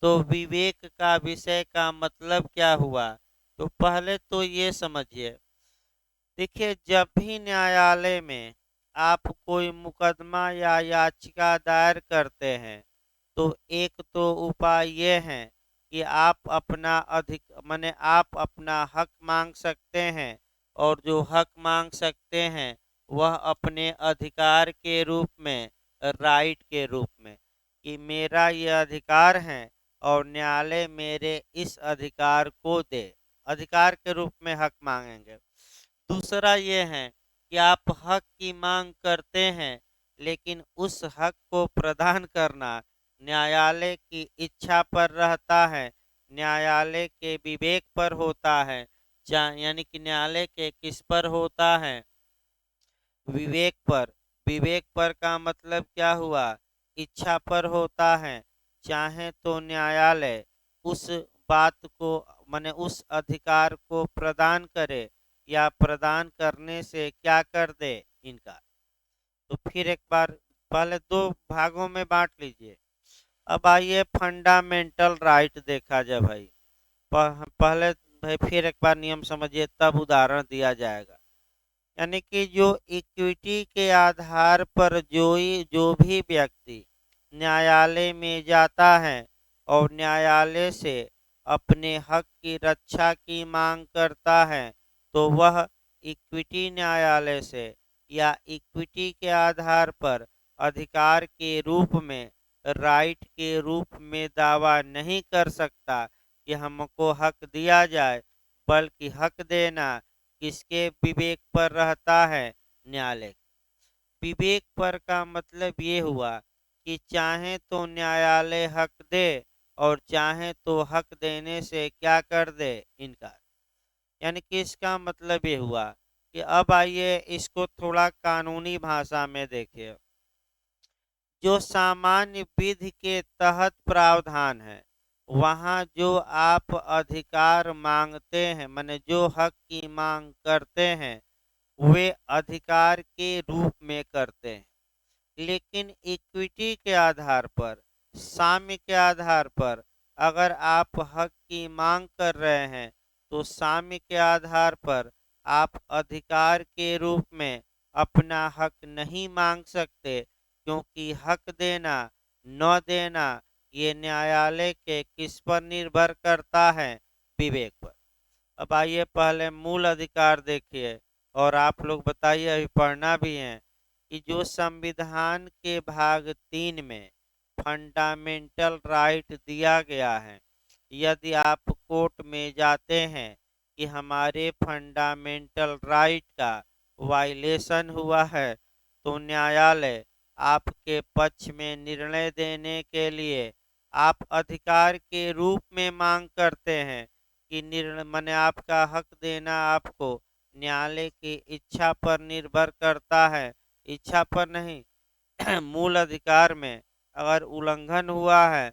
Speaker 1: तो विवेक का विषय का मतलब क्या हुआ? तो पहले तो ये समझिए, देखिए जब भी न्यायालय में आप कोई मुकदमा या याचिका दायर करते हैं तो एक तो उपाय ये है कि आप अपना अधिक माने आप अपना हक मांग सकते हैं, और जो हक मांग सकते हैं वह अपने अधिकार के रूप में, राइट के रूप में, कि मेरा ये अधिकार है और न्यायालय मेरे इस अधिकार को दे, अधिकार के रूप में हक मांगेंगे। दूसरा ये है कि आप हक की मांग करते हैं, लेकिन उस हक को प्रदान करना न्यायालय की इच्छा पर रहता है, न्यायालय के विवेक पर होता है। यानी कि न्यायालय के किस पर होता है? विवेक पर। विवेक पर का मतलब क्या हुआ? इच्छा पर होता है। चाहे तो न्यायालय उस बात को माने उस अधिकार को प्रदान करे या प्रदान करने से क्या कर दे इनका। तो फिर एक बार पहले दो भागों में बांट लीजिए। अब आइए फंडामेंटल राइट देखा जाए भाई। पहले भाई फिर एक बार नियम समझिए, तब उदाहरण दिया जाएगा। यानी कि जो इक्विटी के आधार पर जो भी व्यक्ति न्यायालय में जाता है और न्यायालय से अपने हक की रक्षा की मांग करता है, तो वह इक्विटी न्यायालय से या इक्विटी के आधार पर अधिकार के रूप में, राइट के रूप में दावा नहीं कर सकता कि हमको हक दिया जाए, बल्कि हक देना किसके विवेक पर रहता है? न्यायालय। विवेक पर का मतलब ये हुआ कि चाहे तो न्यायालय हक दे और चाहे तो हक देने से क्या कर दे? इनकार। यानी कि इसका मतलब ये हुआ कि अब आइए इसको थोड़ा कानूनी भाषा में देखिए। जो सामान्य विधि के तहत प्रावधान है, वहाँ जो आप अधिकार मांगते हैं, माने जो हक की मांग करते हैं, वे अधिकार के रूप में करते हैं। लेकिन इक्विटी के आधार पर, साम्य के आधार पर अगर आप हक की मांग कर रहे हैं, तो साम्य के आधार पर आप अधिकार के रूप में अपना हक नहीं मांग सकते, क्योंकि हक देना न देना ये न्यायालय के किस पर निर्भर करता है? विवेक पर। अब आइए पहले मूल अधिकार देखिए, और आप लोग बताइए, अभी पढ़ना भी है कि जो संविधान के भाग 3 में फंडामेंटल राइट दिया गया है, यदि आप कोर्ट में जाते हैं कि हमारे फंडामेंटल राइट का वायलेशन हुआ है, तो न्यायालय आपके पक्ष में निर्णय देने के लिए आप अधिकार के रूप में मांग करते हैं कि निर्णय माने आपका हक देना आपको न्यायालय की इच्छा पर निर्भर करता है, इच्छा पर नहीं। मूल अधिकार में अगर उल्लंघन हुआ है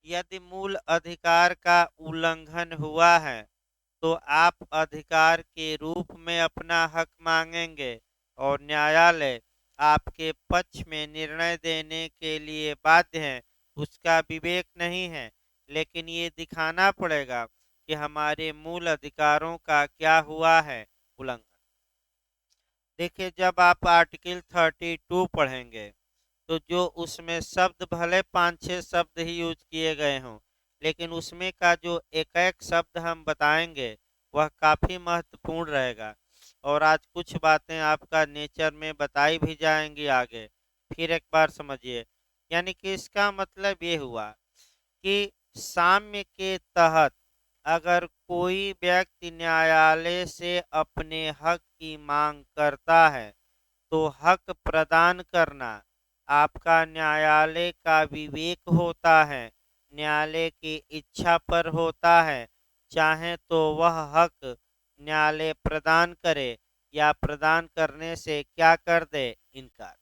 Speaker 1: यदि मूल अधिकार का उल्लंघन हुआ है, तो आप अधिकार के रूप में अपना हक मांगेंगे और न्यायालय आपके पक्ष में निर्णय देने के लिए बाध्य है। उसका विवेक नहीं है, लेकिन ये दिखाना पड़ेगा कि हमारे मूल अधिकारों का क्या हुआ है? उल्लंघन। देखिए, जब आप आर्टिकल 32 पढ़ेंगे, तो जो उसमें शब्द भले 5-6 शब्द ही यूज किए गए हों, लेकिन उसमें का जो एक एक शब्द हम बताएंगे वह काफ़ी महत्वपूर्ण रहेगा। और आज कुछ बातें आपका नेचर में बताई भी जाएंगी आगे। फिर एक बार समझिए। यानी कि इसका मतलब ये हुआ कि साम्य के तहत अगर कोई व्यक्ति न्यायालय से अपने हक की मांग करता है, तो हक प्रदान करना आपका न्यायालय का विवेक होता है, न्यायालय की इच्छा पर होता है। चाहे तो वह हक न्यायालय प्रदान करे या प्रदान करने से क्या कर दे? इनकार।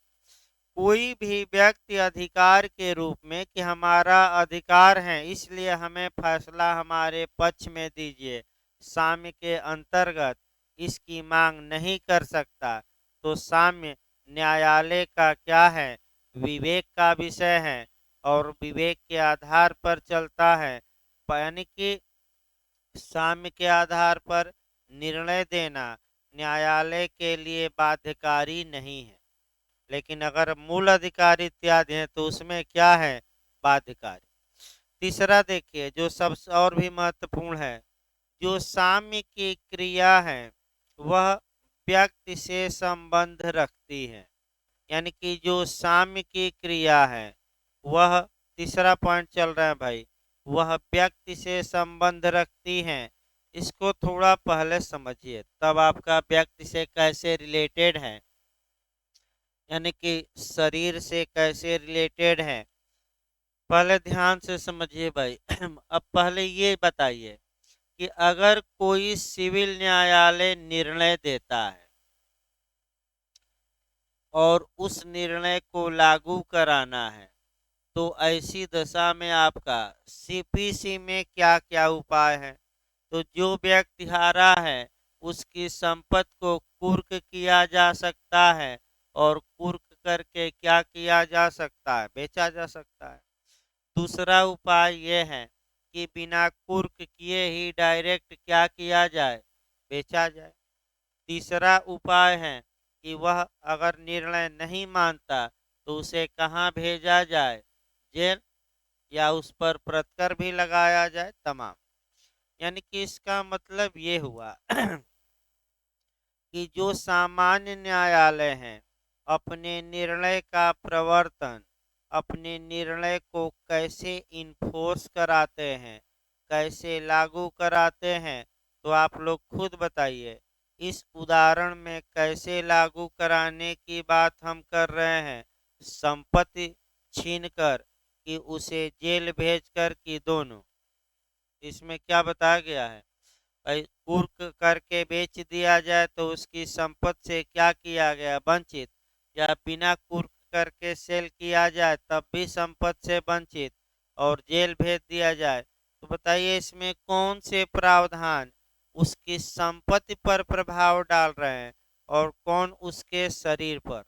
Speaker 1: कोई भी व्यक्ति अधिकार के रूप में कि हमारा अधिकार है इसलिए हमें फैसला हमारे पक्ष में दीजिए, साम्य के अंतर्गत इसकी मांग नहीं कर सकता। तो साम्य न्यायालय का क्या है? विवेक का विषय है, और विवेक के आधार पर चलता है। यानी कि साम्य के आधार पर निर्णय देना न्यायालय के लिए बाध्यकारी नहीं है, लेकिन अगर मूल अधिकार इत्यादि है तो उसमें क्या है, बाध्यकारी। तीसरा देखिए जो सबसे और भी महत्वपूर्ण है, जो साम्य की क्रिया है वह व्यक्ति से संबंध रखती है। यानी कि जो साम्य की क्रिया है वह, तीसरा पॉइंट चल रहा है भाई, वह व्यक्ति से संबंध रखती है। इसको थोड़ा पहले समझिए तब आपका व्यक्ति से कैसे रिलेटेड है, यानी कि शरीर से कैसे रिलेटेड है, पहले ध्यान से समझिए भाई। अब पहले ये बताइए कि अगर कोई सिविल न्यायालय निर्णय देता है और उस निर्णय को लागू कराना है, तो ऐसी दशा में आपका सीपीसी में क्या क्या उपाय है। तो जो व्यक्ति हारा है उसकी संपत्ति को कुर्क किया जा सकता है, और कुर्क करके क्या किया जा सकता है, बेचा जा सकता है। दूसरा उपाय यह है कि बिना कुर्क किए ही डायरेक्ट क्या किया जाए, बेचा जाए। तीसरा उपाय है कि वह अगर निर्णय नहीं मानता तो उसे कहाँ भेजा जाए, जेल, या उस पर प्रतिकर भी लगाया जाए, तमाम। यानी कि इसका मतलब ये हुआ कि जो सामान्य न्यायालय हैं अपने निर्णय का प्रवर्तन, अपने निर्णय को कैसे इन्फोर्स कराते हैं, कैसे लागू कराते हैं, तो आप लोग खुद बताइए। इस उदाहरण में कैसे लागू कराने की बात हम कर रहे हैं, संपत्ति छीनकर कि उसे जेल भेजकर कि दोनों। इसमें क्या बताया गया है भाई, कुर्क करके बेच दिया जाए तो उसकी संपत्ति से क्या किया गया, वंचित, या बिना कुर्क करके सेल किया जाए तब भी संपत्ति से वंचित और जेल भेज दिया जाए, तो बताइए इसमें कौन से प्रावधान उसकी संपत्ति पर प्रभाव डाल रहे हैं और कौन उसके शरीर पर।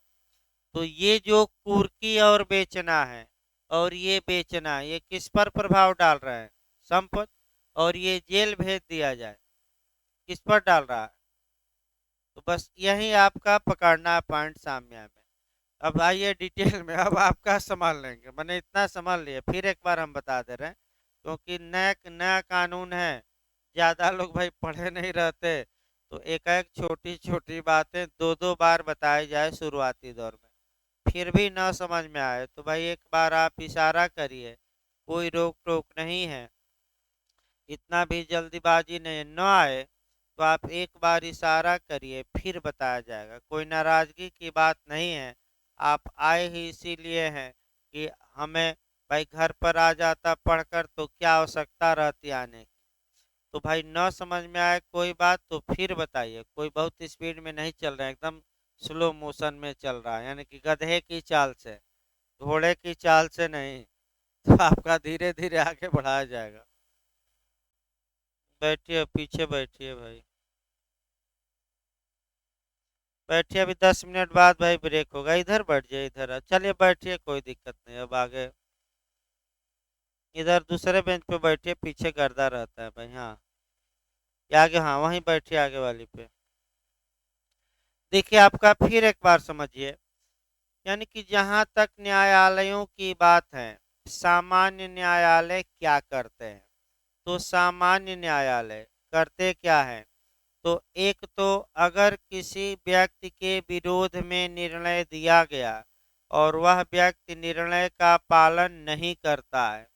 Speaker 1: तो ये जो कुर्की और बेचना है और ये बेचना, ये किस पर प्रभाव डाल रहे हैं, संपत्ति, और ये जेल भेज दिया जाए किस पर डाल रहा है। तो बस यही आपका पकड़ना है पॉइंट साम्या में। अब आइए डिटेल में, अब आपका समझ लेंगे, मैंने इतना समझ लिया, फिर एक बार हम बता दे रहे हैं क्योंकि नया नया कानून है, ज़्यादा लोग भाई पढ़े नहीं रहते, तो एक एक छोटी छोटी बातें दो दो बार बताई जाए शुरुआती दौर में, फिर भी न समझ में आए तो भाई एक बार आप इशारा करिए, कोई रोक टोक नहीं है, इतना भी जल्दीबाजी नहीं, न आए तो आप एक बार इशारा करिए फिर बताया जाएगा, कोई नाराजगी की बात नहीं है। आप आए ही इसीलिए हैं कि हमें भाई घर पर आ जाता पढ़कर तो क्या आवश्यकता रहती आने की। तो भाई न समझ में आए कोई बात तो फिर बताइए, कोई बहुत स्पीड में नहीं चल रहा है, एकदम स्लो मोशन में चल रहा है, यानी कि गधे की चाल से, घोड़े की चाल से नहीं। तो आपका धीरे धीरे आगे बढ़ाया जाएगा। बैठिए, पीछे बैठिए भाई, बैठिए, अभी 10 मिनट बाद भाई ब्रेक होगा, इधर बैठ जाइए, इधर चलिए बैठिए, कोई दिक्कत नहीं, अब आगे इधर दूसरे बेंच पे बैठिए, पीछे गर्दा रहता है भाई, हाँ, ये आगे, हाँ वहीं बैठिए आगे वाली पे। देखिए आपका फिर एक बार समझिए, यानी कि जहाँ तक न्यायालयों की बात है, सामान्य न्यायालय क्या करते हैं, तो सामान्य न्यायालय करते क्या है, तो एक तो अगर किसी व्यक्ति के विरोध में निर्णय दिया गया और वह व्यक्ति निर्णय का पालन नहीं करता है,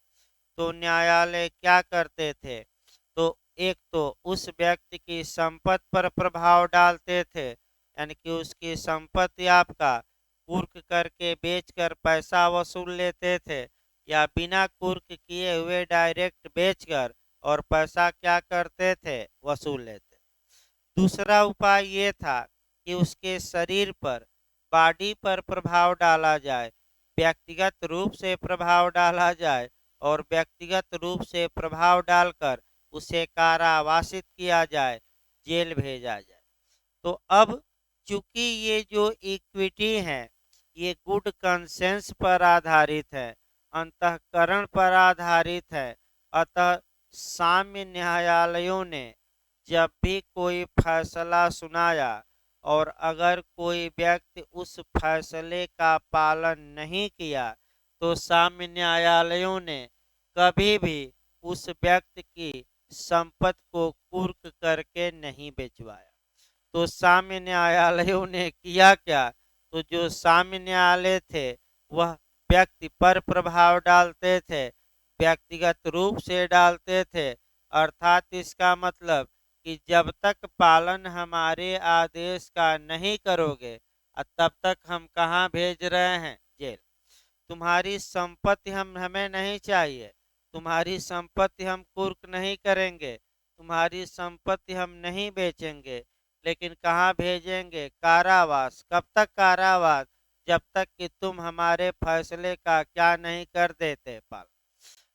Speaker 1: तो न्यायालय क्या करते थे, तो एक तो उस व्यक्ति की संपत्ति पर प्रभाव डालते थे, यानी कि उसकी संपत्ति आपका कुर्क करके बेचकर पैसा वसूल लेते थे, या बिना कुर्क किए हुए डायरेक्ट बेचकर और पैसा क्या करते थे, वसूल लेते। दूसरा उपाय ये था कि उसके शरीर पर, बॉडी पर प्रभाव डाला जाए, व्यक्तिगत रूप से प्रभाव डाला जाए और व्यक्तिगत रूप से प्रभाव डालकर उसे कारावासित किया जाए, जेल भेजा जाए। तो अब चूंकि ये जो इक्विटी है ये गुड कंसेंस पर आधारित है, अंतःकरण पर आधारित है, अतः साम्य न्यायालयों ने जब भी कोई फैसला सुनाया और अगर कोई व्यक्ति उस फैसले का पालन नहीं किया तो साम्य न्यायालयों ने कभी भी उस व्यक्ति की संपत्ति को कुर्क करके नहीं बेचवाया। तो साम्य न्यायालयों ने किया क्या? तो जो साम्य न्यायालय थे वह व्यक्ति पर प्रभाव डालते थे, व्यक्तिगत रूप से डालते थे। अर्थात इसका मतलब कि जब तक पालन हमारे आदेश का नहीं करोगे तब तक हम कहाँ भेज रहे हैं? जेल। तुम्हारी संपत्ति हमें नहीं चाहिए, तुम्हारी संपत्ति हम कुर्क नहीं करेंगे, तुम्हारी संपत्ति हम नहीं बेचेंगे, लेकिन कहाँ भेजेंगे? कारावास। कब तक कारावास? जब तक कि तुम हमारे फैसले का क्या नहीं कर देते पाल।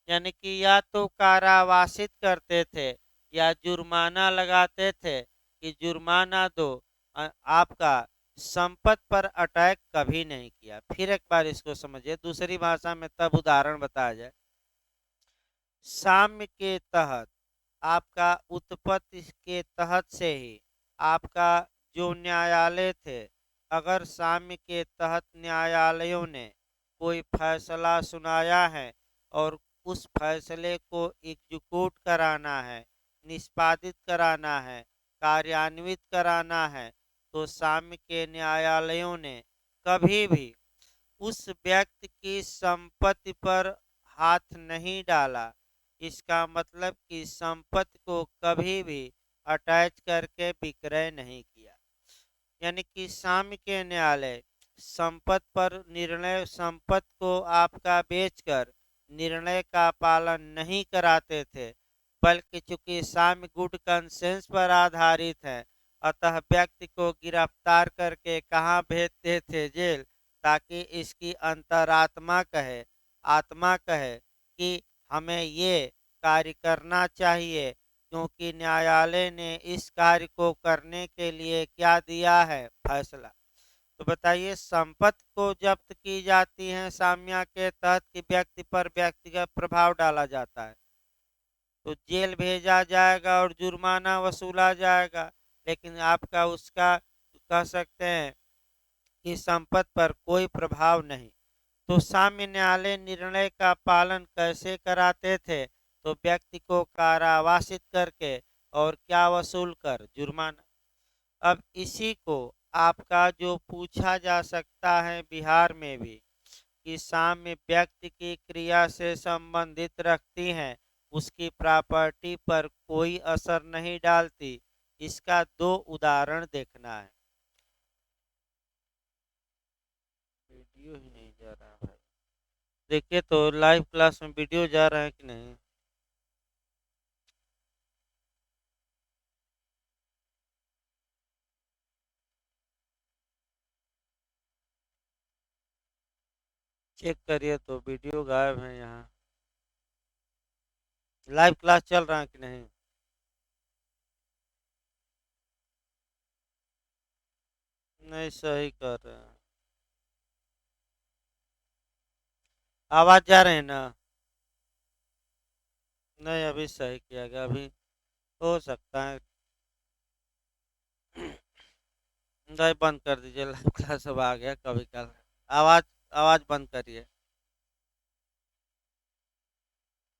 Speaker 1: यानी कि या तो कारावासित करते थे या जुर्माना लगाते थे कि जुर्माना दो, आपका संपत्ति पर अटैक कभी नहीं किया। फिर एक बार इसको समझिए दूसरी भाषा में, तब उदाहरण बताया जाए। साम्य के तहत, आपका उत्पत्ति के तहत से ही आपका जो न्यायालय थे, अगर साम्य के तहत न्यायालयों ने कोई फैसला सुनाया है और उस फैसले को एग्जीक्यूट कराना है, निष्पादित कराना है, कार्यान्वित कराना है, तो साम्य के न्यायालयों ने कभी भी उस व्यक्ति की संपत्ति पर हाथ नहीं डाला। इसका मतलब कि संपत्ति को कभी भी अटैच करके विक्रय नहीं किया। यानी कि साम्य के न्यायालय संपत्ति पर निर्णय, संपत्ति को आपका बेचकर निर्णय का पालन नहीं कराते थे, बल्कि चूंकि साम्य गुड कंसेंस पर आधारित है, अतः व्यक्ति को गिरफ्तार करके कहाँ भेजते थे? जेल। ताकि इसकी अंतरात्मा कहे, आत्मा कहे कि हमें ये कार्य करना चाहिए, क्योंकि न्यायालय ने इस कार्य को करने के लिए क्या दिया है? फैसला। तो बताइए, संपत्ति को जब्त की जाती है साम्या के तहत कि व्यक्ति पर व्यक्तिगत प्रभाव डाला जाता है? तो जेल भेजा जाएगा और जुर्माना वसूला जाएगा, लेकिन आपका उसका कह सकते हैं कि संपत्ति पर कोई प्रभाव नहीं। तो साम्य न्यायालय निर्णय का पालन कैसे कराते थे? तो व्यक्ति को कारावासित करके और क्या वसूल कर? जुर्माना। अब इसी को आपका जो पूछा जा सकता है बिहार में भी, कि साम्य व्यक्ति की क्रिया से संबंधित रखती हैं, उसकी प्रॉपर्टी पर कोई असर नहीं डालती। इसका दो उदाहरण देखना है। वीडियो ही नहीं जा रहा भाई। देखिए तो लाइव क्लास में वीडियो जा रहा है कि नहीं? चेक करिए तो वीडियो गायब है यहाँ। लाइव क्लास चल रहा है कि नहीं? नहीं, सही कर रहे हैं। आवाज जा रहे हैं ना? नहीं, अभी सही किया गया। अभी हो सकता है। नहीं, बंद कर दीजिए लाइव क्लास, अब आ गया कभी कल। आवाज आवाज बंद करिए।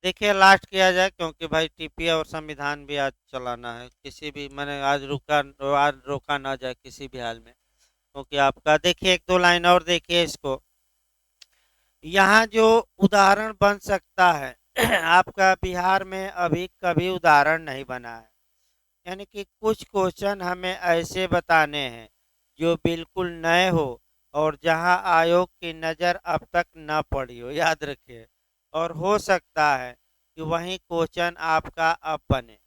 Speaker 1: देखिए लास्ट किया जाए, क्योंकि भाई टीपी और संविधान भी आज चलाना है। किसी भी मैंने आज रोका ना जाए किसी भी हाल में। क्योंकि आपका देखिए एक दो लाइन और देखिए इसको। यहाँ जो उदाहरण बन सकता है आपका बिहार में अभी कभी उदाहरण नहीं बना है। यानी कि कुछ क्वेश्चन हमें ऐसे बताने हैं जो बिल्कुल नए हो और जहां आयोग की नज़र अब तक न पड़ी हो, याद रखिए। और हो सकता है कि वही क्वेश्चन आपका अब बने।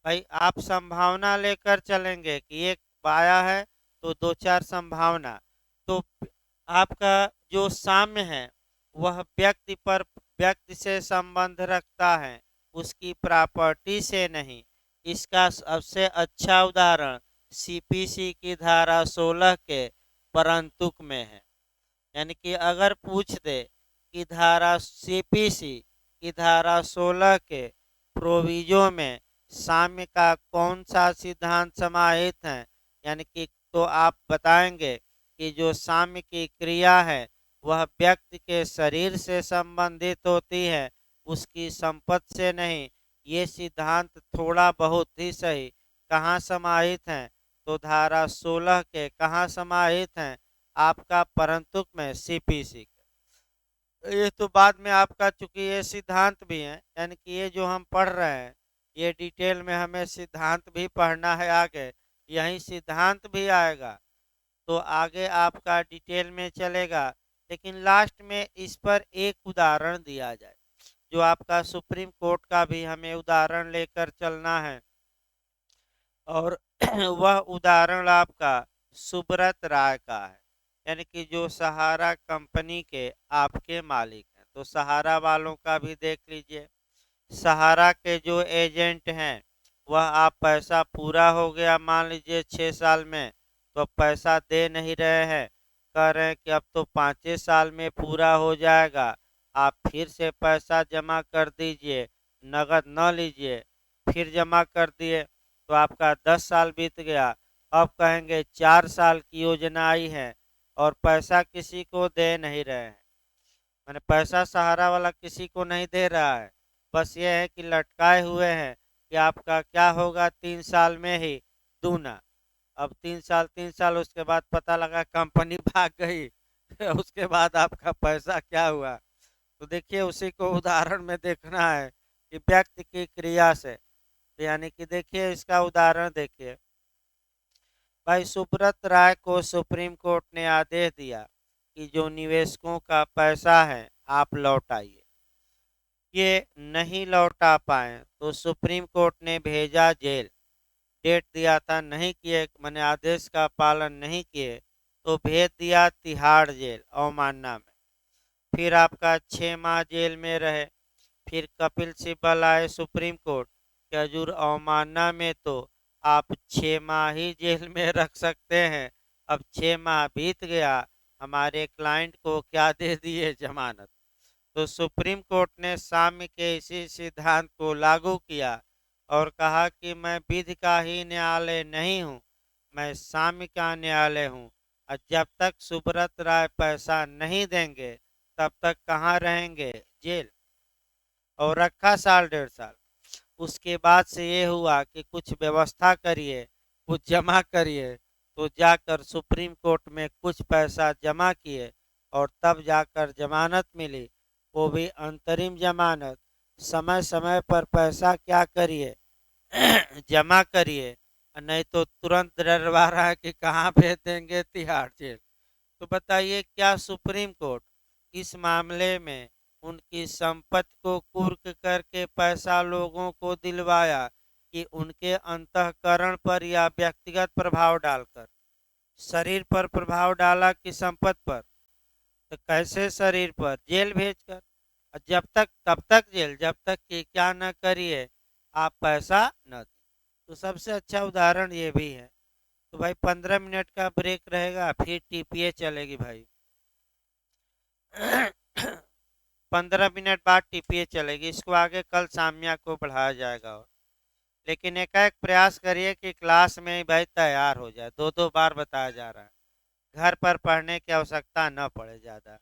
Speaker 1: भाई आप संभावना लेकर चलेंगे कि एक पाया है तो दो चार संभावना। तो आपका जो साम्य है वह व्यक्ति पर, व्यक्ति से संबंध रखता है, उसकी प्रॉपर्टी से नहीं। इसका सबसे अच्छा उदाहरण सीपीसी की धारा 16 के परंतुक में है। यानी कि अगर पूछ दे कि धारा सीपीसी की धारा 16 के प्रोविजो में साम्य का कौन सा सिद्धांत समाहित है, यानी कि तो आप बताएंगे कि जो साम्य की क्रिया है वह व्यक्ति के शरीर से संबंधित होती है, उसकी संपत्ति से नहीं। ये सिद्धांत थोड़ा बहुत ही सही। कहाँ समाहित हैं? तो धारा 16 के कहाँ समाहित हैं? आपका परंतुक में सीपीसी। ये तो बाद में आपका, चूंकि ये सिद्धांत भी है, यानी कि ये जो हम पढ़ रहे हैं ये डिटेल में हमें सिद्धांत भी पढ़ना है आगे, यही सिद्धांत भी आएगा तो आगे आपका डिटेल में चलेगा। लेकिन लास्ट में इस पर एक उदाहरण दिया जाए, जो आपका सुप्रीम कोर्ट का भी हमें उदाहरण लेकर चलना है। और वह उदाहरण आपका सुब्रत राय का है, यानी कि जो सहारा कंपनी के आपके मालिक हैं। तो सहारा वालों का भी देख लीजिए। सहारा के जो एजेंट हैं वह, आप पैसा पूरा हो गया मान लीजिए 6 साल में, तो अब पैसा दे नहीं रहे हैं, कह रहे हैं कि अब तो 5 साल में पूरा हो जाएगा, आप फिर से पैसा जमा कर दीजिए, नगद न लीजिए। फिर जमा कर दिए तो आपका 10 साल बीत गया। अब कहेंगे 4 साल की योजना आई है और पैसा किसी को दे नहीं रहे हैं, मैंने पैसा सहारा वाला किसी को नहीं दे रहा है, बस ये है कि लटकाए हुए हैं कि आपका क्या होगा 3 साल में ही दूना। अब 3 साल उसके बाद पता लगा कंपनी भाग गई उसके बाद आपका पैसा क्या हुआ। तो देखिए उसी को उदाहरण में देखना है कि व्यक्ति की क्रिया से, तो यानी कि देखिए इसका उदाहरण देखिए। भाई सुब्रत राय को सुप्रीम कोर्ट ने आदेश दिया कि जो निवेशकों का पैसा है आप लौटाइए। ये नहीं लौटा पाए तो सुप्रीम कोर्ट ने भेजा जेल। डेट दिया था, नहीं किए, मैंने आदेश का पालन नहीं किए तो भेज दिया तिहाड़ जेल अवमानना में। फिर आपका 6 माह जेल में रहे। फिर कपिल सिब्बल आए सुप्रीम कोर्ट कि हजूर अवमानना में तो आप 6 माह ही जेल में रख सकते हैं, अब 6 माह बीत गया, हमारे क्लाइंट को क्या दे दिए जमानत। तो सुप्रीम कोर्ट ने साम्य के इसी सिद्धांत को लागू किया और कहा कि मैं विधि का ही न्यायालय नहीं हूँ, मैं साम्य का न्यायालय हूँ। और जब तक सुब्रत राय पैसा नहीं देंगे तब तक कहाँ रहेंगे? जेल। और रखा साल 1.5 साल। उसके बाद से ये हुआ कि कुछ व्यवस्था करिए, कुछ जमा करिए, तो जाकर सुप्रीम कोर्ट में कुछ पैसा जमा किए और तब जाकर जमानत मिली, वो भी अंतरिम जमानत। समय समय पर पैसा क्या करिए जमा करिए, नहीं तो तुरंत डरवा रहा है कि कहाँ भेज देंगे? तिहाड़ जेल। तो बताइए क्या सुप्रीम कोर्ट इस मामले में उनकी संपत्ति को कुर्क करके पैसा लोगों को दिलवाया कि उनके अंतःकरण पर या व्यक्तिगत प्रभाव डालकर? शरीर पर प्रभाव डाला कि संपत्ति पर? तो कैसे शरीर पर? जेल भेजकर। और जब तक तब तक जेल, जब तक कि क्या न करिए, आप पैसा न दें। तो सबसे अच्छा उदाहरण ये भी है। तो भाई 15 मिनट का ब्रेक रहेगा, फिर टीपीए चलेगी भाई 15 मिनट बाद टीपीए चलेगी। इसको आगे कल सामिया को बढ़ाया जाएगा। लेकिन एक प्रयास करिए कि क्लास में ही भाई तैयार हो जाए, 2 2 बार बताया जा रहा है, घर पर पढ़ने की आवश्यकता न पड़े ज़्यादा।